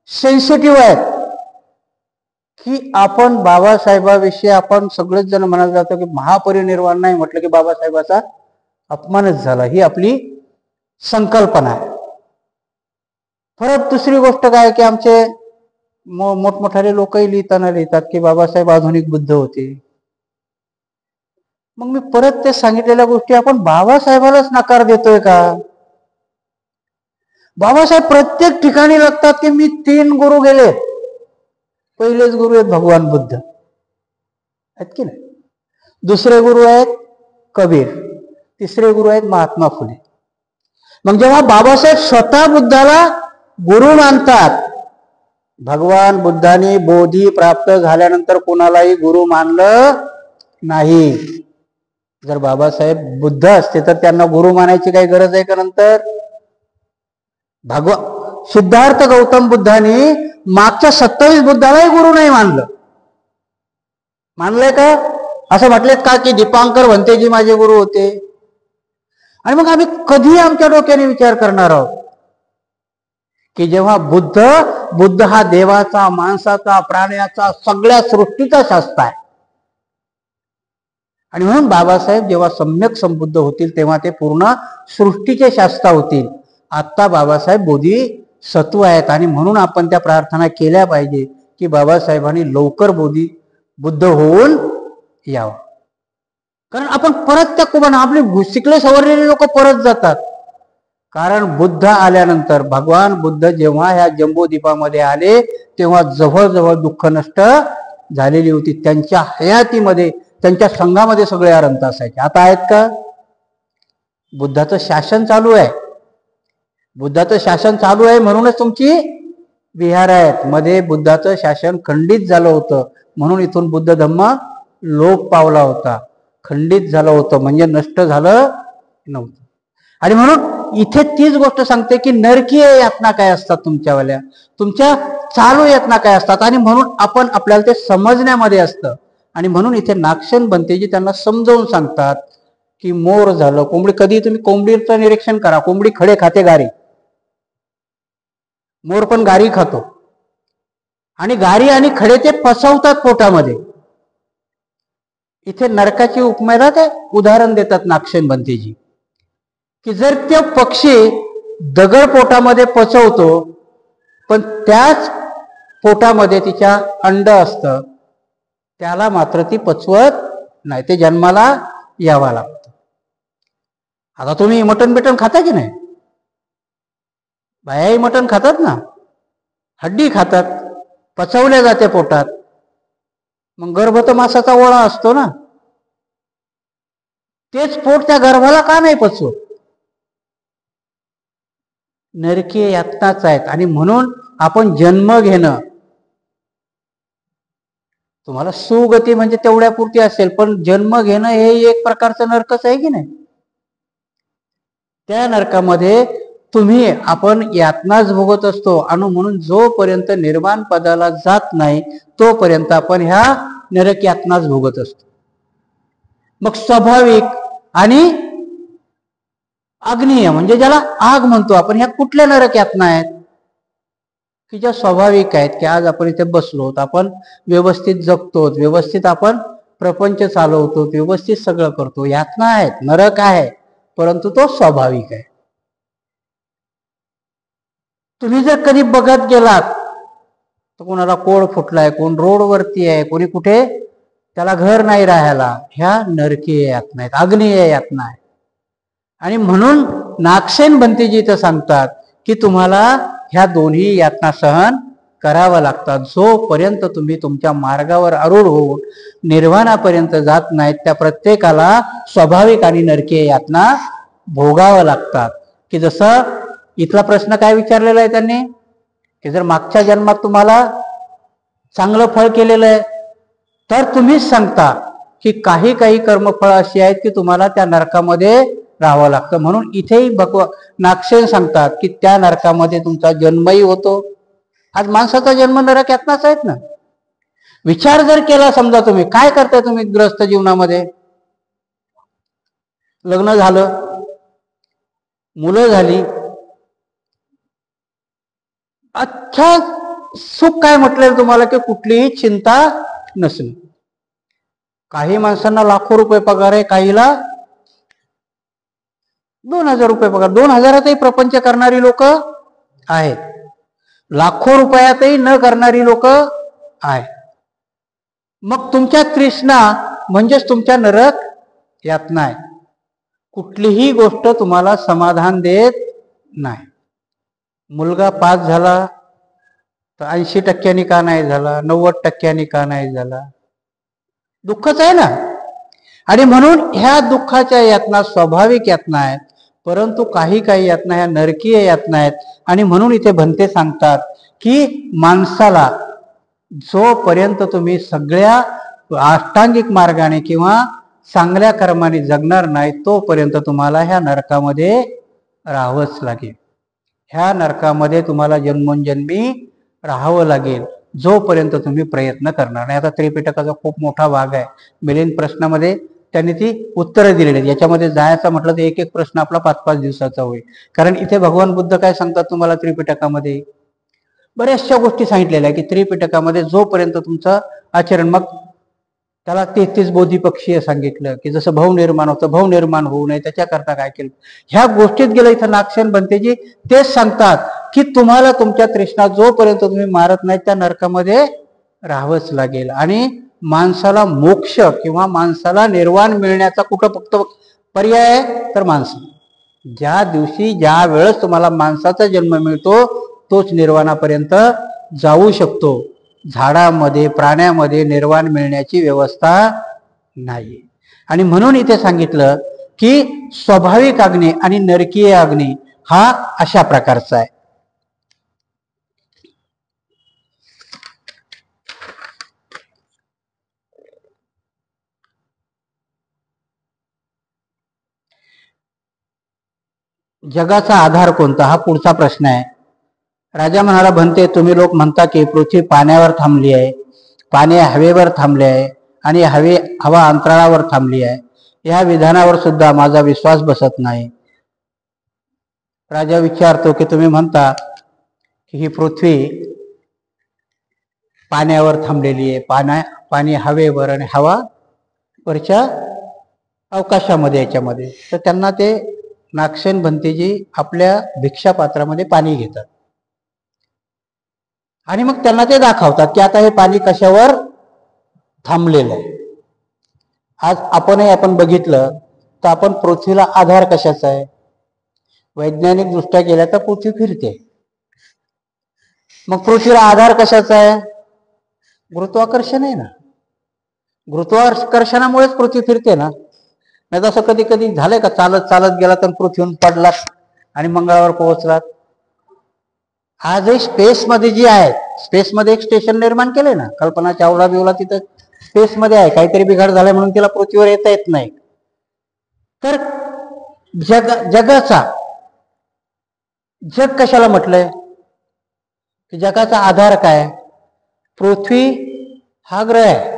सेन्सिटिव्ह आहेत की आपण बाबासाहेबाविषयी आपण सगळेच जण म्हणत जातो की महापरिनिर्वाण नाही म्हटलं की बाबासाहेबाचा अपमानच झाला. ही आपली संकल्पना आहे. परत दुसरी गोष्ट काय की आमचे मोठमोठाले लोकही लिहिताना लिहितात की बाबासाहेब आधुनिक बुद्ध होते. मग मी परत ते सांगितलेल्या गोष्टी आपण बाबासाहेबालाच नकार देतोय का. बाबासाहेब प्रत्येक ठिकाणी लागतात की मी 3 गुरु गेले. पहिलेच गुरु आहेत भगवान बुद्ध, आहेत की नाही. दुसरे गुरु आहेत कबीर. तिसरे गुरु आहेत महात्मा फुले. मग जेव्हा बाबासाहेब स्वतः बुद्धाला गुरु मानतात, भगवान बुद्धाने बोधी प्राप्त झाल्यानंतर कोणालाही गुरु मानलं नाही. जर बाबासाहेब बुद्ध असते तर त्यांना गुरु मानायची काही गरज आहे का. नंतर सिद्धार्थ गौतम बुद्धाने मागच्या 27 बुद्धालाही गुरु नाही मानलं. मानलंय का, असं म्हटलेत का की दीपांकर भंतेजी माझे गुरु होते. आणि मग आम्ही कधी आमच्या डोक्याने विचार करणार आहोत की जेव्हा बुद्ध हा देवाचा, माणसाचा, प्राण्याचा, सगळ्या सृष्टीचा शास्त्र आहे. आणि म्हणून बाबासाहेब जेव्हा सम्यक संबुद्ध होतील तेव्हा ते पूर्ण सृष्टीचे शास्त्र होतील. आता बाबासाहेब बोधिसत्व आहेत आणि म्हणून आपण त्या प्रार्थना केल्या पाहिजे की बाबासाहेबांनी लवकर बुद्ध होऊन यावं. कारण आपण परत त्या कुबाना आपले शिकले सवरलेले लोक परत जातात. कारण बुद्ध आल्यानंतर भगवान बुद्ध जेव्हा ह्या जम्बूद्वीपामध्ये आले तेव्हा जवळजवळ दुःख नष्ट झालेली होती. त्यांच्या हयातीमध्ये त्यांच्या संघामध्ये सगळे अरंत असायचे. आता आहेत का? बुद्धाचं शासन चालू आहे. बुद्धाचं शासन चालू आहे म्हणूनच तुमची विहार आहेत. मध्ये बुद्धाचं शासन खंडित झालं होतं म्हणून इथून बुद्ध धम्म लोप पावला होता. खंडित झालं होतं म्हणजे नष्ट झालं नव्हतं. आणि म्हणून इथे तीच गोष्ट सांगते की नरकीय यातना काय असतात तुमच्यावाल्या, तुमच्या चालू यातना काय असतात. आणि म्हणून आपण आपल्याला ते समजण्यामध्ये असतं. आणि म्हणून इथे नागसेन बनतेजी त्यांना समजावून सांगतात की मोर झालं, कोंबडी. कधी तुम्ही कोंबडीचं निरीक्षण करा. कोंबडी खडे खाते, गारी. मोर पण गारी खातो. आणि गारी आणि खडे ते फसवतात पोटामध्ये. इथे नरकाची उपमेला ते उदाहरण देतात नागसेन बनतेजी की जर तो पक्षी दगड पोटामध्ये पचवतो पण त्याच पोटामध्ये तिच्या अंड असतं, त्याला मात्र ती पचवत नाही, ते जन्माला यावा लागतं. आता तुम्ही मटण बिटन खाता की नाही? बायाही मटण खातात ना, हड्डी खातात, पचवल्या जाते पोटात. मग गर्भ तर मासाचा ओळा असतो ना, तेच पोट त्या गर्भाला का नाही पचवत? नरकीय यातनाच आहेत. आणि म्हणून आपण जन्म घेणं, तुम्हाला सुगती म्हणजे तेवढ्या पुरती असेल, पण जन्म घेणं हे एक प्रकारचं नरकच आहे की नाही? त्या नरकामध्ये आपण यातनाच भोगत असतो. आणि म्हणून जोपर्यंत निर्वाण पदाला जात नाही तोपर्यंत आपण ह्या नरक यातनाच भोगत असतो. मग स्वाभाविक आणि अग्नीय म्हणजे ज्याला आग म्हणतो आपण, ह्या कुठल्या नरक यातना आहेत की ज्या स्वाभाविक आहेत की आज आपण इथे बसलो, आपण व्यवस्थित जगतो, व्यवस्थित आपण प्रपंच चालवतो, व्यवस्थित सगळं करतो. यातना आहेत, नरक आहे, परंतु तो स्वाभाविक आहे. तुम्ही जर कधी बघत गेलात तर कोणाला कोड फुटलाय, कोण रोडवरती आहे, कोणी कुठे त्याला घर नाही राहायला, ह्या नरकीय यातना आहेत, अग्नीय यातना आहेत. आणि म्हणून नागसेन बनतेजी इथं सांगतात की तुम्हाला ह्या दोन्ही यातना सहन कराव्या लागतात. जोपर्यंत तुम्ही तुमच्या मार्गावर आरूढ होऊन निर्वाणापर्यंत जात नाहीत त्या प्रत्येकाला स्वाभाविक आणि नरकीय यातना भोगाव्या लागतात. की जसं इथला प्रश्न काय विचारलेला आहे त्यांनी की जर मागच्या जन्मात तुम्हाला चांगलं फळ केलेलं आहे तर तुम्हीच सांगता की काही काही कर्मफळ अशी आहेत की तुम्हाला त्या नरकामध्ये राहावं लागतं. म्हणून इथेही नागसेन सांगतात की त्या नरकामध्ये तुमचा जन्मही होतो. आज माणसाचा जन्म नरक यातनाच आहेत ना. विचार जर केला, समजा तुम्ही काय करताय, तुम्ही ग्रस्त जीवनामध्ये लग्न झालं, मुलं झाली, अच्छा सुख काय म्हटलं तुम्हाला की कुठलीही चिंता नसणे. काही माणसांना लाखो रुपये पगार आहे, काहीला 2000 रुपये पगार. 2000 प्रपंच करणारी लोक आहेत, लाखो रुपयातही न करणारी लोक आहेत. मग तुमच्या तृष्णा म्हणजेच तुमच्या नरक यातना आहे. कुठलीही गोष्ट तुम्हाला समाधान देत नाही. मुलगा पास झाला तर 80% का नाही झाला, 90% का नाही झाला, दुःखच आहे ना. आणि म्हणून ह्या दुःखाच्या यातना स्वाभाविक यातना आहेत, परंतु काही काही यातना ह्या नरकीय यातना आहेत. आणि म्हणून इथे भंते सांगतात की माणसाला जोपर्यंत तुम्ही सगळ्या अष्टांगिक मार्गाने किंवा चांगल्या कर्माने जगणार नाही तोपर्यंत तुम्हाला ह्या नरकामध्ये राहावंच लागेल. ह्या नरकामध्ये तुम्हाला जन्मोजन्मी राहावं लागेल जोपर्यंत तुम्ही प्रयत्न करणार नाही. आता त्रिपिटकाचा खूप मोठा भाग आहे. मिलिंद प्रश्नामध्ये त्यांनी ती उत्तरं दिलेली आहेत. याच्यामध्ये जायचं म्हटलं तर एक एक प्रश्न आपला 5-5 दिवसाचा होईल. कारण इथे भगवान बुद्ध काय सांगतात तुम्हाला त्रिपिटकामध्ये बऱ्याचशा गोष्टी सांगितलेल्या आहे की त्रिपिटकामध्ये जोपर्यंत तुमचं आचरण, मग त्याला 33 बोधीपक्षीय सांगितलं की जसं भाव निर्माण होतं, भाव निर्माण होऊ नये त्याच्याकरता काय केलं. ह्या गोष्टीत गेलं इथं नागसेन बनतेजी तेच सांगतात की तुम्हाला तुमच्या तृष्णा जोपर्यंत तुम्ही मारत नाही त्या नरकामध्ये राहावंच लागेल. आणि माणसाला मोक्ष किंवा माणसाला निर्वाण मिळण्याचा कुठं फक्त पर्याय आहे तर माणसं. ज्या दिवशी ज्या वेळेस तुम्हाला माणसाचा जन्म मिळतो तोच निर्वाणापर्यंत जाऊ शकतो. झाडामध्ये प्राण्यामध्ये निर्वाण मिळण्याची व्यवस्था नाही. आणि म्हणून इथे सांगितलं की स्वाभाविक अग्नी आणि नरकीय अग्नी हा अशा प्रकारचा आहे. जगाचा आधार कोणता हा पुढचा प्रश्न आहे. राजा म्हणाला, बनते तुम्ही लोक म्हणता की पृथ्वी पाण्यावर थांबली आहे, पाणी हवेवर थांबले आहे आणि हवा अंतराळावर थांबली आहे. या विधानावर सुद्धा माझा विश्वास बसत नाही. राजा विचारतो की तुम्ही म्हणता की ही पृथ्वी पाण्यावर थांबलेली आहे, पाणी हवेवर आणि हवा वरच्या अवकाशामध्ये याच्यामध्ये. तर त्यांना ते नागसेन भंतेजी आपल्या भिक्षापात्रामध्ये पाणी घेतात आणि मग त्यांना ते दाखवतात की आता हे पाणी कशावर थांबलेलं आहे. आज आपण बघितलं तर आपण पृथ्वीला आधार कशाचा आहे. वैज्ञानिक दृष्ट्या गेल्या तर पृथ्वी फिरते. मग पृथ्वीला आधार कशाचा आहे. गुरुत्वाकर्षण आहे ना. गुरुत्वाकर्षणामुळेच पृथ्वी फिरते ना. नाही तसं कधी कधी झालंय का चालत चालत गेला तर पृथ्वीहून पडलात आणि मंगळावर पोहोचलात. आजही स्पेसमध्ये जी आहे, स्पेसमध्ये एक स्टेशन निर्माण केलंय ना. कल्पना चावला बिवला तिथं स्पेसमध्ये आहे. काहीतरी बिघाड झालाय म्हणून तिला पृथ्वीवर येता येत नाही. तर जग कशाला म्हटलंय की जगाचा आधार काय. पृथ्वी हा ग्रह आहे.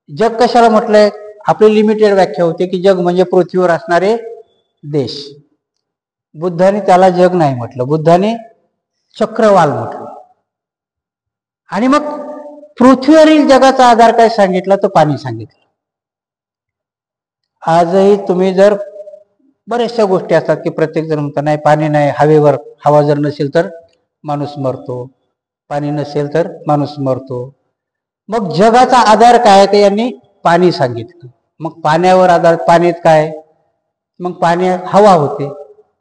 जग कशाला म्हटलंय. आपली लिमिटेड व्याख्या होते की जग म्हणजे पृथ्वीवर असणारे देश. बुद्धाने त्याला जग नाही म्हटलं, बुद्धाने चक्रवाल म्हटलं. आणि मग पृथ्वीवरील जगाचा आधार काय सांगितला तर पाणी सांगितलं. आजही तुम्ही जर बऱ्याचशा गोष्टी असतात की प्रत्येक जण म्हणतात नाही पाणी नाही, हवेवर हवा जर नसेल तर माणूस मरतो, पाणी नसेल तर माणूस मरतो. मग जगाचा आधार काय ते यांनी पाणी सांगितलं. मग पाण्यावर आधार, पाण्यात काय, मग पाणी हवा होते,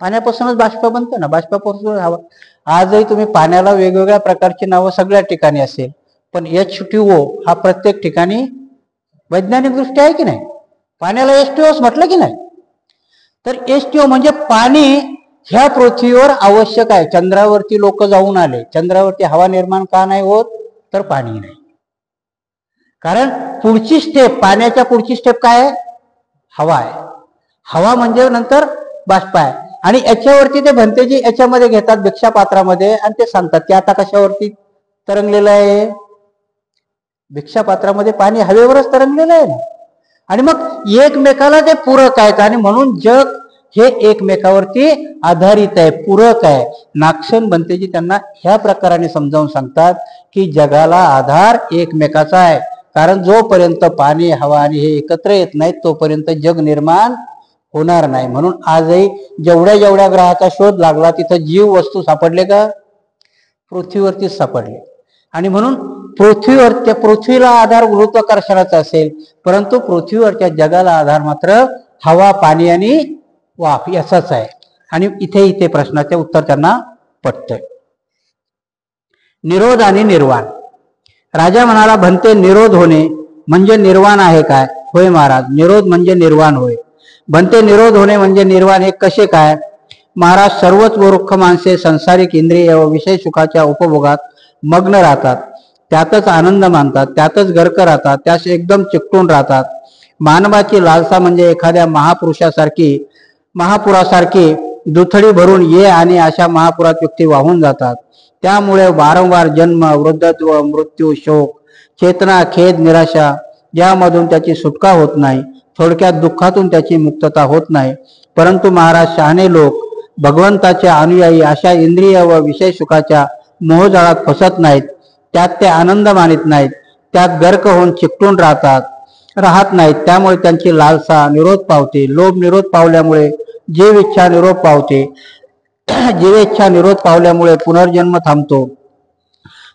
पाण्यापासूनच बाष्प बनतं ना, बाष्पापासून हवा. आजही तुम्ही पाण्याला वेगवेगळ्या प्रकारची नावं सगळ्या ठिकाणी असेल, पण H2O हा प्रत्येक ठिकाणी वैज्ञानिक दृष्ट्या आहे की नाही. पाण्याला H2O म्हटलं की नाही. तर H2O म्हणजे पाणी ह्या पृथ्वीवर आवश्यक आहे. चंद्रावरती लोक जाऊन आले, चंद्रावरती हवा निर्माण का नाही होत तर पाणी नाही. कारण पुढची स्टेप, पाण्याच्या पुढची स्टेप काय आहे, हवा आहे. हवा म्हणजे नंतर बाष्प आहे. आणि याच्यावरती ते भंतेजी याच्यामध्ये घेतात भिक्षापात्रामध्ये आणि ते सांगतात की आता कशावरती तरंगलेलं आहे. भिक्षापात्रामध्ये पाणी हवेवरच तरंगलेलं आहे ना. आणि मग एकमेकाला ते पूरक आहेत आणि म्हणून जग हे एकमेकावरती आधारित आहे, पूरक आहे. नागसेन भंतेजी त्यांना ह्या प्रकाराने समजावून सांगतात की जगाला आधार एकमेकाचा आहे. कारण जोपर्यंत पाणी हवा आणि हे एकत्र येत नाहीत तोपर्यंत जग निर्माण होणार नाही. म्हणून आजही जेवढ्या जेवढ्या ग्रहाचा शोध लागला तिथं जीव वस्तू सापडले का, पृथ्वीवरतीच सापडले. आणि म्हणून पृथ्वीला आधार गुरुत्वाकर्षणाचा असेल, परंतु पृथ्वीवरच्या जगाला आधार मात्र हवा, पाणी आणि वाफ याचाच आहे. आणि इथे प्रश्नाचे उत्तर त्यांना पटतंय. निरोध आणि निर्वाण. राजा म्हणाला, भंते निरोध होणे म्हणजे निर्वाण आहे काय. होय महाराज, निरोध म्हणजे निर्वाण होय. भंते निरोध होणे म्हणजे निर्वाण हे कसे काय. महाराज, सर्वच मूर्ख माणसे संसारिक इंद्रिय व विषय सुखाच्या उपभोगात मग्न राहतात, त्यातच आनंद मानतात, त्यातच गर्क राहतात, त्यास एकदम चिकटून राहतात. मानवाची लालसा म्हणजे एखाद्या महापुरासारखी दुथडी भरून ये आणि अशा महापुरात व्यक्ती वाहून जातात. त्यामुळे वारंवार जन्म, वृद्धत्व, मृत्यू, शोक, चेतना, खेद, निराशा यामधून त्याची सुटका होत नाही. थोडक्यात दुःखातून त्याची मुक्तता होत नाही. परंतु महाराज, शहाणे लोक भगवंताचे अनुयायी अशा इंद्रिय व विषय सुखाच्या मोहजाळात फसत नाहीत, त्यात ते आनंद मानित नाहीत, त्यात गर्क होऊन चिकटून राहतात. राहत नाहीत. त्यामुळे त्यांची लालसा निरोध पावते. लोभ निरोध पावल्यामुळे जीव इच्छा निरोध पावते. जीव इच्छा निरोध पावल्यामुळे पुनर्जन्म थांबतो.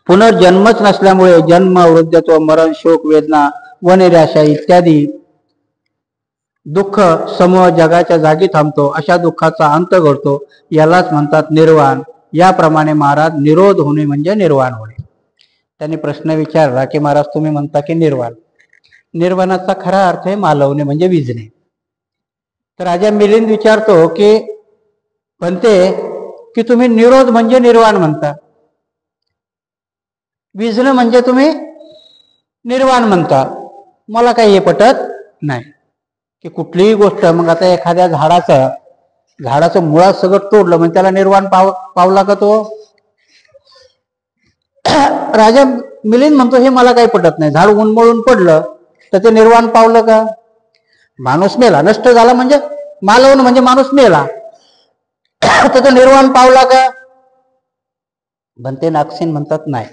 पुनर्जन्मच नसल्यामुळे जन्म, वृद्धत्व, मरण, शोक, वेदना व निराशा इत्यादी दुःख समूह जगाच्या जागी थांबतो. अशा दुःखाचा अंत घडतो. यालाच म्हणतात निर्वाण. याप्रमाणे महाराज निरोध होणे म्हणजे निर्वाण होणे. त्यांनी प्रश्न विचारला की महाराज तुम्ही म्हणता की निर्वाण, निर्वाणाचा खरा अर्थ आहे मालवणे म्हणजे विजणे. तर राजा मिलिंद विचारतो की म्हणते की तुम्ही निरोध म्हणजे निर्वाण म्हणता, विजणं म्हणजे तुम्ही निर्वाण म्हणता. मला काही हे पटत नाही की कुठलीही गोष्ट. मग आता एखाद्या झाडाचं मुळात सगळं तोडलं म्हणजे त्याला निर्वाण पावला का तो? राजा मिलिंद म्हणतो हे मला काही पटत नाही. झाड उन्मळून पडलं तर ते निर्वाण पावलं का? माणूस मेला, नष्ट झाला म्हणजे मालवण म्हणजे माणूस मेला, तर तो निर्वाण पावला का? बनते नागसेन म्हणतात नाही,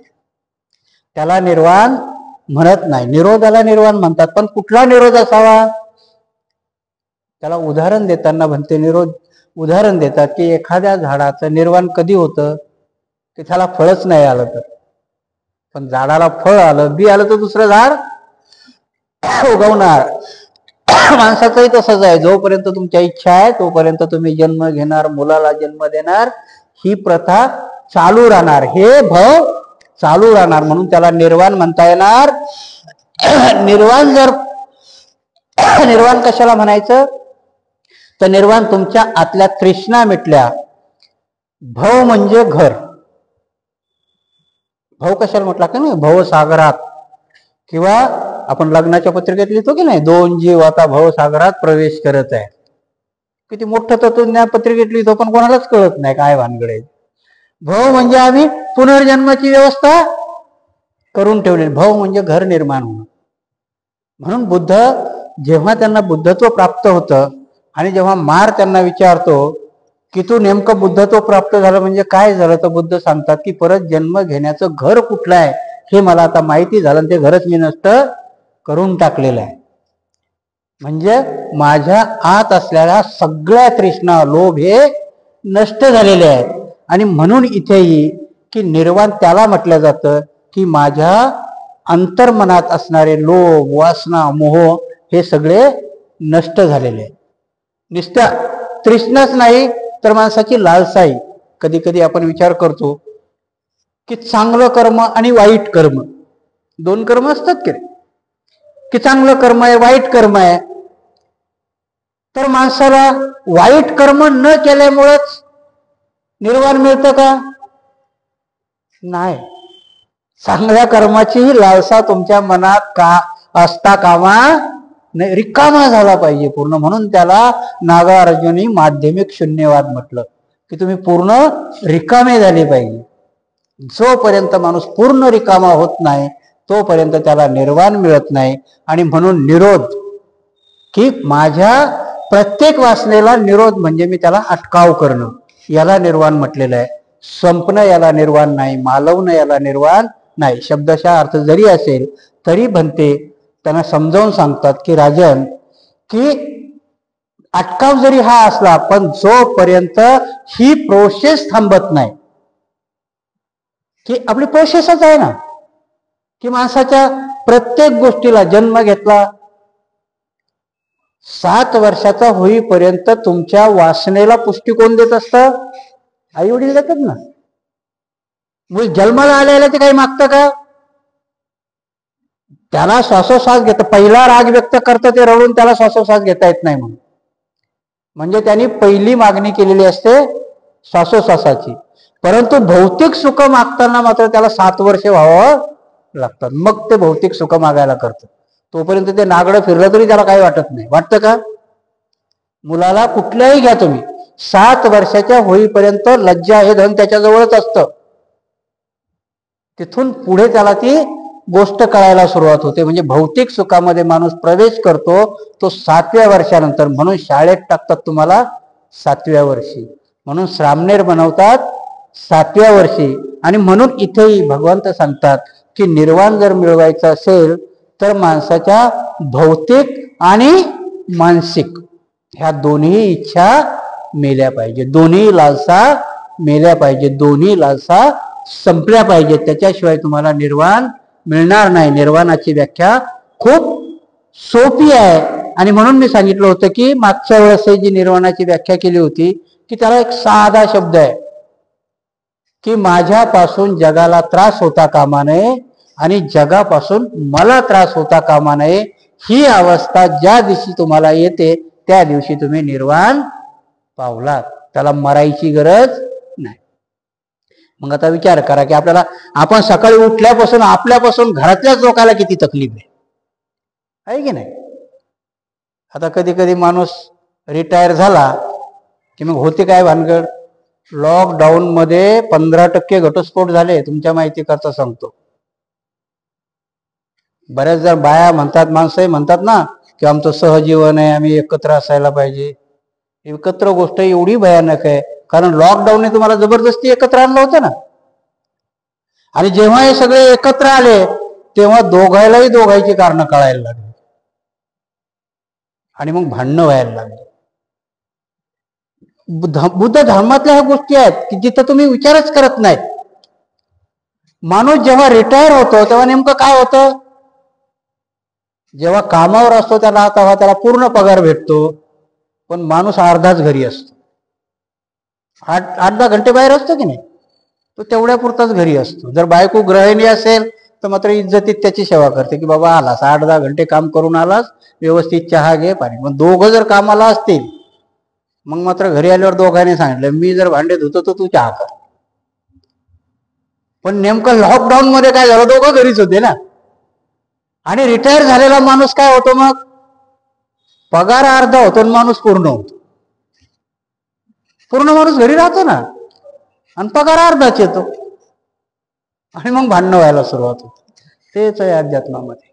त्याला निर्वाण म्हणत नाही. निरोधाला निर्वाण म्हणतात. पण कुठला निरोध असावा? त्याला उदाहरण देताना बनते निरोध उदाहरण देतात की एखाद्या झाडाचं निर्वाण कधी होतं की त्याला फळच नाही आलं तर. पण झाडाला फळ आलं, बी आलं तर दुसरं झाड उगवणार. माणसाचंही तसंच आहे. जोपर्यंत तुमच्या इच्छा आहे तोपर्यंत तुम्ही जन्म घेणार, मुलाला जन्म देणार, ही प्रथा चालू राहणार, हे भव चालू राहणार. म्हणून त्याला निर्वाण म्हणता येणार. निर्वाण कशाला म्हणायचं तर निर्वाण तुमच्या आतल्या तृष्णा मिटल्या. भव म्हणजे घर. भव कशाला म्हटला का नाही? भवसागरात, किंवा आपण लग्नाच्या पत्रिकेत लिहितो की नाही, 2 जीव आता भवसागरात प्रवेश करत आहे. किती मोठं तत्वज्ञान पत्रिकेत लिहितो पण कोणालाच कळत नाही काय भानगडे. भव म्हणजे आम्ही पुनर्जन्माची व्यवस्था करून ठेवली. भव म्हणजे घर निर्माण होणं. म्हणून बुद्ध जेव्हा त्यांना बुद्धत्व प्राप्त होतं आणि जेव्हा मार त्यांना विचारतो की तू नेमकं बुद्धत्व प्राप्त झालं म्हणजे काय झालं, तर बुद्ध सांगतात की परत जन्म घेण्याचं घर कुठलं आहे हे मला आता माहिती झालं, ते घरच मी नष्ट करून टाकलेलं आहे. म्हणजे माझ्या आत असलेल्या सगळ्या तृष्णा, लोभ हे नष्ट झालेले आहेत. आणि म्हणून इथेही की निर्वाण त्याला म्हटलं जातं की माझ्या अंतर्मनात असणारे लोभ, वासना, मोह हे सगळे नष्ट झालेले आहेत. नुसत्या तृष्णाच नाही तर माणसाची लालसाही. कधी कधी आपण विचार करतो की चांगलं कर्म आणि वाईट कर्म, 2 कर्म असतात की चांगलं कर्म आहे, वाईट कर्म आहे. तर माणसाला वाईट कर्म न केल्यामुळेच निर्वाण मिळतं का? नाही. चांगल्या कर्माचीही लालसा तुमच्या मनात का असता कामा नाही, रिकामा झाला पाहिजे पूर्ण. म्हणून त्याला नागार्जुनी माध्यमिक शून्यवाद म्हटलं की तुम्ही पूर्ण रिकामे झाले पाहिजे. जोपर्यंत माणूस पूर्ण रिकामा होत नाही तोपर्यंत त्याला निर्वाण मिळत नाही. आणि म्हणून निरोध की माझ्या प्रत्येक वासनेला निरोध म्हणजे मी त्याला अटकाव करणं, याला निर्वाण म्हटलेलं आहे. संपणं याला निर्वाण नाही, मालवणं याला निर्वाण नाही. शब्दशः अर्थ जरी असेल तरी बनते त्यांना समजावून सांगतात की राजन की अटकाव जरी हा असला पण जोपर्यंत ही प्रोसेस थांबत नाही, की आपली प्रोसेसच आहे ना, की माणसाच्या प्रत्येक गोष्टीला जन्म घेतला, 7 वर्षाचा होईपर्यंत तुमच्या वासनेला पुष्टी कोण देत असतं? आई वडील देतात ना. मूल जन्माला आलेला ते काही मागतं का? त्याला श्वासोश्वास घेतं. पहिला राग व्यक्त करतं ते रडून त्याला श्वासोश्वास घेता येत नाही म्हणून. म्हणजे त्यांनी पहिली मागणी केलेली असते श्वासोश्वासाची. परंतु भौतिक सुख मागताना मात्र त्याला 7 वर्षे व्हावं लागतात. मग ते भौतिक सुख मागायला करतं. तोपर्यंत ते नागडं फिरलं तरी त्याला काही वाटत नाही. वाटतं का? मुलाला कुठल्याही घ्या तुम्ही, 7 वर्षाच्या होईपर्यंत लज्जा हे धन त्याच्याजवळच असतं. तिथून पुढे त्याला ती गोष्ट कळायला सुरुवात होते. म्हणजे भौतिक सुखामध्ये माणूस प्रवेश करतो तो 7व्या वर्षानंतर. म्हणून शाळेत टाकतात तुम्हाला 7व्या वर्षी, म्हणून श्रामणेर बनवतात 7व्या वर्षी. आणि म्हणून इथेही भगवंत सांगतात की निर्वाण जर मिळवायचं असेल तर माणसाच्या भौतिक आणि मानसिक ह्या दोन्ही इच्छा मेल्या पाहिजे, दोन्ही लालसा मेल्या पाहिजे, दोन्ही लालसा संपल्या पाहिजे. त्याच्याशिवाय तुम्हाला निर्वाण मिळणार नाही. निर्वाणाची व्याख्या खूप सोपी आहे आणि म्हणून मी सांगितलं होतं की मागच्या वेळेस जी निर्वाणाची व्याख्या केली होती की त्याला एक साधा शब्द आहे की माझ्यापासून जगाला त्रास होता कामा नये आणि जगापासून मला त्रास होता कामा नये. ही अवस्था ज्या दिवशी तुम्हाला येते त्या दिवशी तुम्ही निर्वाण पावलात. त्याला मरायची गरज नाही. मग आता विचार करा की आपण सकाळी उठल्यापासून आपल्यापासून घरातल्याच लोकांना किती तकलीफ आहे की नाही. आता कधी कधी माणूस रिटायर झाला की मग होते काय भानगड. लॉकडाऊन मध्ये 15% घटस्फोट झाले. तुमच्या माहिती करता सांगतो. बऱ्याच जर बाया म्हणतात, माणसंही म्हणतात ना की आमचं सहजीवन आहे, आम्ही एकत्र असायला पाहिजे. एकत्र गोष्ट एवढी भयानक आहे कारण लॉकडाऊनने तुम्हाला जबरदस्ती एकत्र आणलं होतं ना. आणि जेव्हा हे सगळे एकत्र आले तेव्हा दोघांची कारणं कळायला लागली आणि मग भांडणं व्हायला लागली. बुद्ध धर्मातल्या ह्या गोष्टी आहेत की जिथं तुम्ही विचारच करत नाही. माणूस जेव्हा रिटायर होतो तेव्हा नेमकं काय होतं. जेव्हा कामावर असतो तेव्हा त्याला पूर्ण पगार भेटतो पण माणूस अर्धाच घरी असतो. 8-10 घंटे बाहेर असतो की नाही. तो तेवढ्या पुरताच घरी असतो. जर बायको गृहिणी असेल तर मात्र इज्जतीत त्याची सेवा करते की बाबा आलास, 8-10 घंटे काम करून आलास, व्यवस्थित चहा घे, पाणी. मग दोघं जर कामाला असतील मग मात्र घरी आल्यावर दोघांनी सांगितलं मी जर भांडे धुतो तर तू चहा कर. पण नेमकं लॉकडाऊन मध्ये काय झालं, दोघं घरीच होते ना. आणि रिटायर झालेला माणूस काय होतो, मग पगार अर्धा होतो आणि माणूस पूर्ण होतो. पूर्ण माणूस घरी राहतो ना आणि पगार अर्धाच येतो आणि मग भांडणं व्हायला सुरुवात होते. तेच आहे अध्यात्मामध्ये,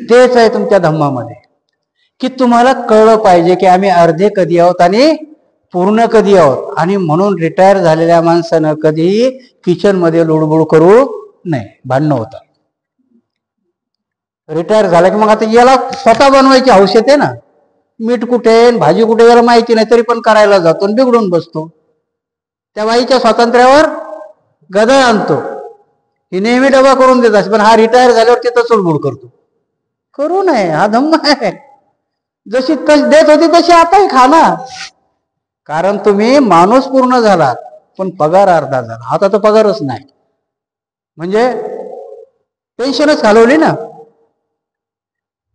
तेच आहे तुमच्या धम्मामध्ये की तुम्हाला कळलं पाहिजे की आम्ही अर्धे कधी आहोत आणि पूर्ण कधी आहोत. आणि म्हणून रिटायर झालेल्या माणसानं कधीही किचन मध्ये लुडबुड करू नये, भांडणं होतात. रिटायर झाला की मग आता याला स्वतः बनवायची हौस येते ना. मीठ कुठे भाजी कुठे याला माहिती नाही तरी पण करायला जातो आणि बिघडून बसतो. त्या बाईच्या स्वातंत्र्यावर गदा आणतो. ही नेहमी डबा करून देत असते पण हा रिटायर झाल्यावर तिथं चुलबुड करतो. करू नये, हा धम्म आहे. जशी देत होती तशी आताही खा ना. कारण तुम्ही माणूस पूर्ण झाला पण पगार अर्धा झाला. आता तर पगारच नाही म्हणजे पेन्शनच घालवली ना.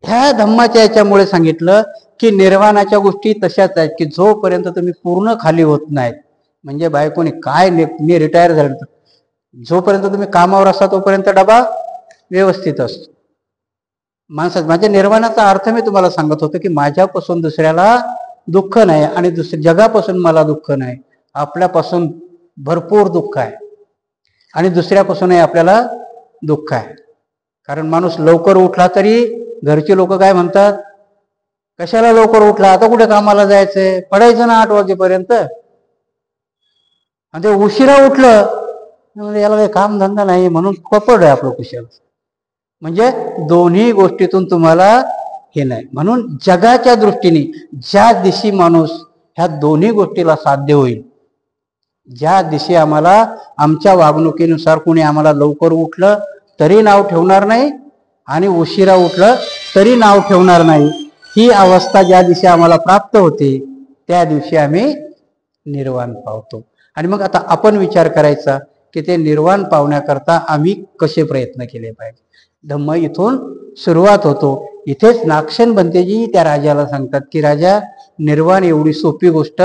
ह्या धम्माच्या याच्यामुळे सांगितलं की निर्वाणाच्या गोष्टी तशाच आहेत की जोपर्यंत तुम्ही पूर्ण खाली होत नाहीत, म्हणजे बायकोनी काय मी रिटायर झालं, जोपर्यंत तुम्ही कामावर असता तोपर्यंत डबा व्यवस्थित असतो. माझ्या निर्वाणाचा अर्थ मी तुम्हाला सांगत होतो की माझ्यापासून दुसऱ्याला दुःख नाही आणि जगापासून मला दुःख नाही. आपल्यापासून भरपूर दुःख आहे आणि दुसऱ्यापासूनही आपल्याला दुःख आहे. कारण माणूस लवकर उठला तरी घरचे लोक काय म्हणतात, कशाला लवकर उठला, आता कुठे कामाला जायचंय, पडायचं ना 8 वाजेपर्यंत. आणि ते उशिरा उठलं म्हणजे याला काही काम धंदा नाही म्हणून पपड आहे आपलं कुशल. म्हणजे दोन्ही गोष्टीतून तुम्हाला हे नाही. म्हणून जगाच्या दृष्टीने ज्या दिवशी माणूस ह्या दोन्ही गोष्टीला साध्य होईल, ज्या दिवशी आम्हाला आमच्या वागणुकीनुसार कुणी आम्हाला लवकर उठलं तरी नाव ठेवणार नाही आणि उशिरा उठलं तरी नाव ठेवणार नाही, ही अवस्था ज्या दिवशी आम्हाला प्राप्त होते त्या दिवशी आम्ही निर्वाण पावतो. आणि मग आता आपण विचार करायचा की ते निर्वाण पावण्याकरता आम्ही कसे प्रयत्न केले पाहिजे. धम्म इथून सुरुवात होतो. इथेच नागसेन बंतेजी त्या राजाला सांगतात की राजा, निर्वाण एवढी सोपी गोष्ट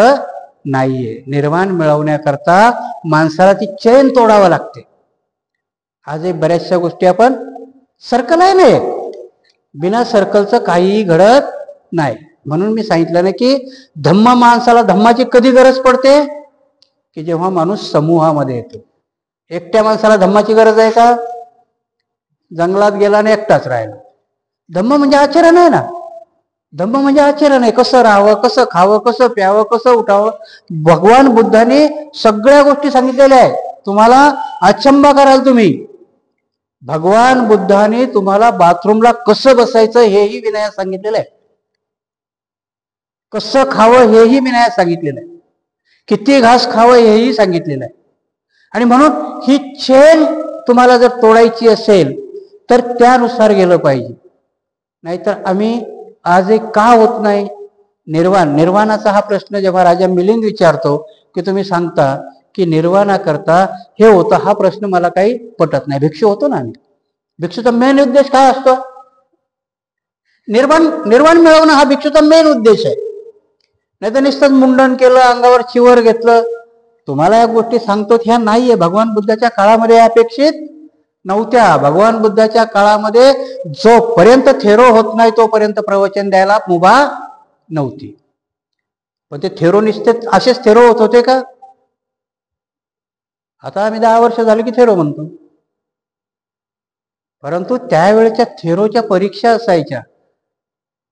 नाहीये. निर्वाण मिळवण्याकरता माणसाला ती चैन तोडावं लागते. आजही बऱ्याचशा गोष्टी आपण सर्कल आहे ना, बिना सर्कलचं काहीही घडत नाही. म्हणून मी सांगितलं ना की धम्म माणसाला धम्माची कधी गरज पडते की जेव्हा माणूस समूहामध्ये येतो. एकट्या माणसाला धम्माची गरज आहे का? जंगलात गेला आणि एकटाच राहिला. धम्म म्हणजे आचरण आहे ना. धम्म म्हणजे आचरण आहे. कसं राहावं, कसं खावं, कसं प्यावं, कसं उठावं. भगवान बुद्धाने सगळ्या गोष्टी सांगितलेल्या आहेत. तुम्हाला अचंबा कराल तुम्ही भगवान बुद्धाने तुम्हाला बाथरूमला कसं बसायचं हेही विनयात सांगितलेलं आहे, कसं खावं हेही विनयात सांगितलेलं आहे, किती घास खावं हेही सांगितलेलं आहे. आणि म्हणून ही चेन तुम्हाला जर तोडायची असेल तर त्यानुसार गेलं पाहिजे. नाहीतर आम्ही आजही का होत नाही निर्वाणाचा हा प्रश्न जेव्हा राजा मिलिंद विचारतो की तुम्ही सांगता की निर्वाणाकरता हे होतं, हा प्रश्न मला काही पटत नाही. भिक्षू होतो ना आम्ही, भिक्षूचा मेन उद्देश काय असतो? निर्वाण मिळवणं हा भिक्षूचा मेन उद्देश आहे. नाही तर नुसतं मुंडन केलं, अंगावर चिवर घेतलं. तुम्हाला या गोष्टी सांगतो ह्या नाहीये. भगवान बुद्धाच्या काळामध्ये अपेक्षित नव्हत्या. भगवान बुद्धाच्या काळामध्ये जोपर्यंत थेरो होत नाही तोपर्यंत प्रवचन द्यायला मुभा नव्हती. पण ते थेरो निश्चित असेच थेरो होत होते का? आता आम्ही 10 वर्ष झाले की थेरो म्हणतो. परंतु त्यावेळेच्या थेरोच्या परीक्षा असायच्या.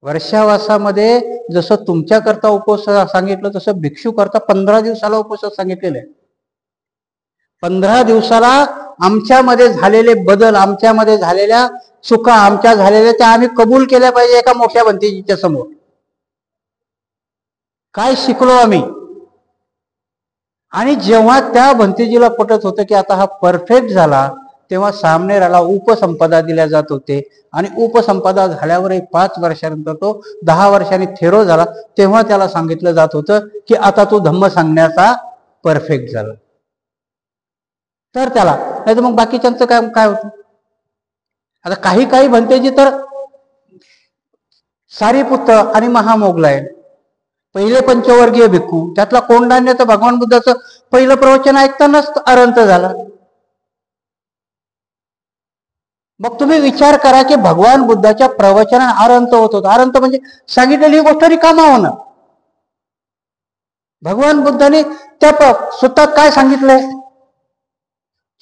वर्षावासामध्ये जसं तुमच्याकरता उपवास सांगितलं तसं भिक्षू करता 15 दिवसाला उपवास सांगितलेले आहे. 15 दिवसाला आमच्यामध्ये झालेले बदल, आमच्यामध्ये झालेल्या चुका, आमच्या झालेल्या त्या आम्ही कबूल केल्या पाहिजे एका मोठ्या भंतेजीच्या समोर. काय शिकलो आम्ही? आणि जेव्हा त्या भंतेजीला पटत होतं की आता हा परफेक्ट झाला, तेव्हा सामनेराला उपसंपदा दिल्या जात होते. आणि उपसंपदा झाल्यावर 5 वर्षानंतर तो 10 वर्षांनी थेरो झाला, तेव्हा त्याला सांगितलं जात होतं की आता तू धम्म सांगण्याचा परफेक्ट झाला. तर त्याला, नाही तर मग बाकीच्यांचं काम काय होतं? आता काही भंतेजी तर सारीपुत्त आणि महामोगलायन पहिले पंचवर्गीय भिक्खू, त्यातला कोंडान्य तर भगवान बुद्धाचं पहिलं प्रवचन ऐकतानाच अरंत झाला. मग तुम्ही विचार करा की भगवान बुद्धाच्या प्रवचना अरंत होत होतं. अरंत म्हणजे सांगितलेली गोष्ट रिकामा होणं. भगवान बुद्धाने त्या सुत्तात काय सांगितलंय?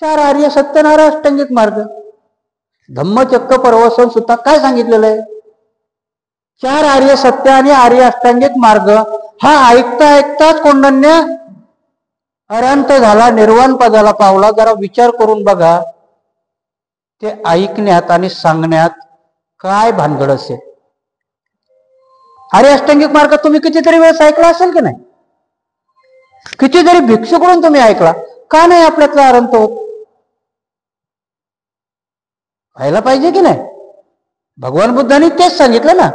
4 आर्य सत्य नारा अष्टांगिक मार्ग. धम्मचक्र प्रवसन सुद्धा काय सांगितलेलं आहे? 4 आर्य सत्य आणि आर्य अष्टांगिक मार्ग. हा ऐकता ऐकताच कोंडन्य अरंत झाला, निर्वाण पदाला पावला. जरा विचार करून बघा ते ऐकण्यात आणि सांगण्यात काय भानगड असेल. आर्य अष्टांगिक मार्ग तुम्ही कितीतरी वेळेस ऐकला असेल की नाही? कितीतरी भिक्षुकडून तुम्ही ऐकला. का नाही आपल्यातला अरंत होत? व्हायला पाहिजे की नाही? भगवान बुद्धांनी तेच सांगितलं ना.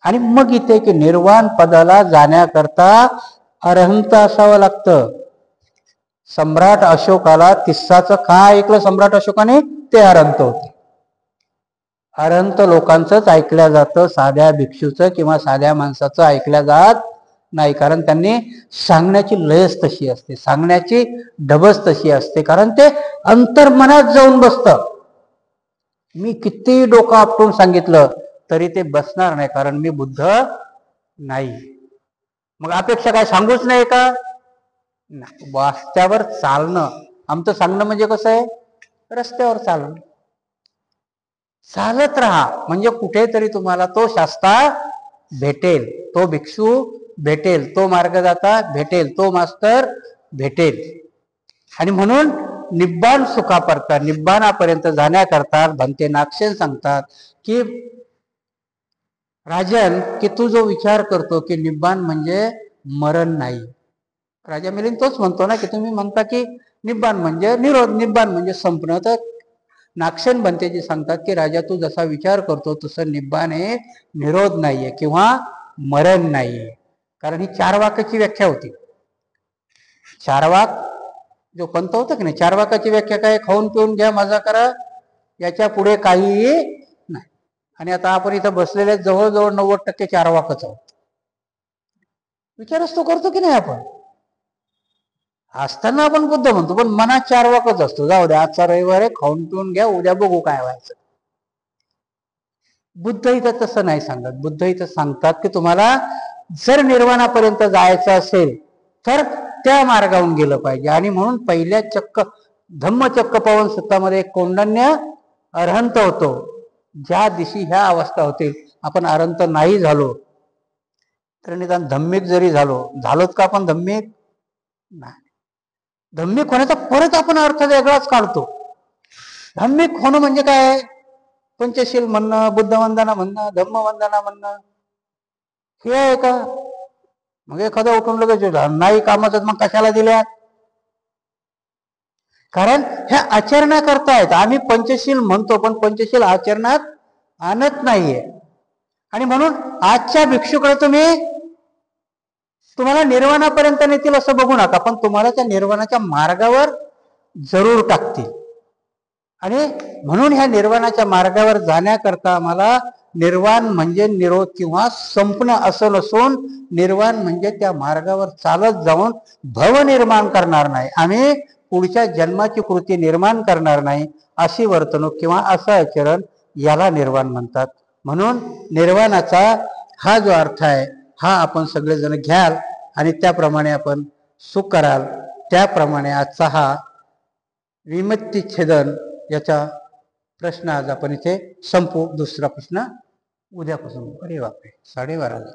आणि मग इथे की निर्वाण पदाला जाण्याकरता अरहंत असावं लागतं. सम्राट अशोकाला तिस्साचं काय ऐकलं सम्राट अशोकाने? ते अरहंत होते. अरहंत लोकांचंच ऐकल्या जातं, साध्या भिक्षूचं किंवा साध्या माणसाचं ऐकल्या जात नाही. कारण त्यांनी सांगण्याची लयच तशी असते, सांगण्याची ढबच तशी असते. कारण ते अंतर्मनात जाऊन बसतं. मी किती डोकं आपटून सांगितलं तरी ते बसणार नाही, कारण मी बुद्ध नाही. मग अपेक्षा काय सांगूच नाही का? रस्त्यावर चालणं. आमचं सांगणं म्हणजे कसं आहे? रस्त्यावर चालणं. चालत राहा म्हणजे कुठेतरी तुम्हाला तो शास्ता भेटेल, तो भिक्षू भेटेल, तो मार्गदाता भेटेल, तो मास्तर भेटेल. आणि म्हणून निब्बाण सुखापर्यंत, निब्बाणापर्यंत जाण्याकरता भंते नागसेन सांगतात की राजन, की तू जो विचार करतो की निब्बाण म्हणजे मरण नाही. राजा मिलिंद तोच म्हणतो ना की तुम्ही म्हणता की निब्बाण म्हणजे निरोध, निब्बाण म्हणजे संपणं. तर नागसेन भंतेजी सांगतात की राजा, तू जसा विचार करतो तसं निब्बाण हे निरोध नाहीये किंवा मरण नाहीये. कारण ही 4 वाकाची व्याख्या होती. 4 वाक जो पंथ होता की नाही, 4 वाकाची व्याख्या काय? खाऊन पिऊन घ्या, मजा करा, याच्या पुढे काहीही नाही. आणि आता आपण इथं बसलेले जवळजवळ 90% 4 वाकच आहोत. विचारच तो करतो की नाही आपण? असताना आपण बुद्ध म्हणतो, पण मनात 4 वाकच असतो. जाऊ द्या, आजचा रविवार आहे, खाऊन पिऊन घ्या, उद्या बघू काय व्हायचं. बुद्ध इथं तसं नाही सांगत. बुद्ध इथं सांगतात की तुम्हाला जर निर्वाणापर्यंत जायचं असेल तर त्या मार्गावरून गेलं पाहिजे. आणि म्हणून पहिल्या धम्मचक्र पवन सुत्तामध्ये कोंडन्य अरहंत होतो. ज्या दिवशी ह्या अवस्था होतील, आपण अरहंत नाही झालो तर निदान धम्मिक जरी झालोच का आपण धम्मिक नाही. धम्मिक होण्याचा परत आपण अर्थ वेगळाच काढतो. धार्मिक होणं म्हणजे काय? पंचशील म्हणणं, बुद्धवंदना म्हणणं, धम्मवंदना म्हणणं, हे आहे का? मग एखादं उठून लगेच नाही कामाचं मग कशाला दिल्यात? कारण ह्या आचरणा करतायत. आम्ही पंचशील म्हणतो पण पंचशील आचरणात आणत नाहीये. आणि म्हणून आजच्या भिक्षुकडे तुम्हाला निर्वाणापर्यंत नेतील असं बघू नका, पण तुम्हाला त्या निर्वाणाच्या मार्गावर जरूर टाकतील. आणि म्हणून ह्या निर्वाणाच्या मार्गावर जाण्याकरता आम्हाला निर्वाण म्हणजे निरोध किंवा संपणं असं नसून, निर्वाण म्हणजे त्या मार्गावर चालत जाऊन भव निर्माण करणार नाही, आम्ही पुढच्या जन्माची कृती निर्माण करणार नाही, अशी वर्तणूक किंवा असं आचरण याला निर्वाण म्हणतात. म्हणून निर्वाणाचा हा जो अर्थ आहे हा आपण सगळेजण घ्याल आणि त्याप्रमाणे आपण सुख कराल. त्याप्रमाणे आजचा हा विमुक्ती छेदन याचा प्रश्न आज आपण इथे संपू. दुसरा प्रश्न उद्यापासून. अरे बापरे, 12:30.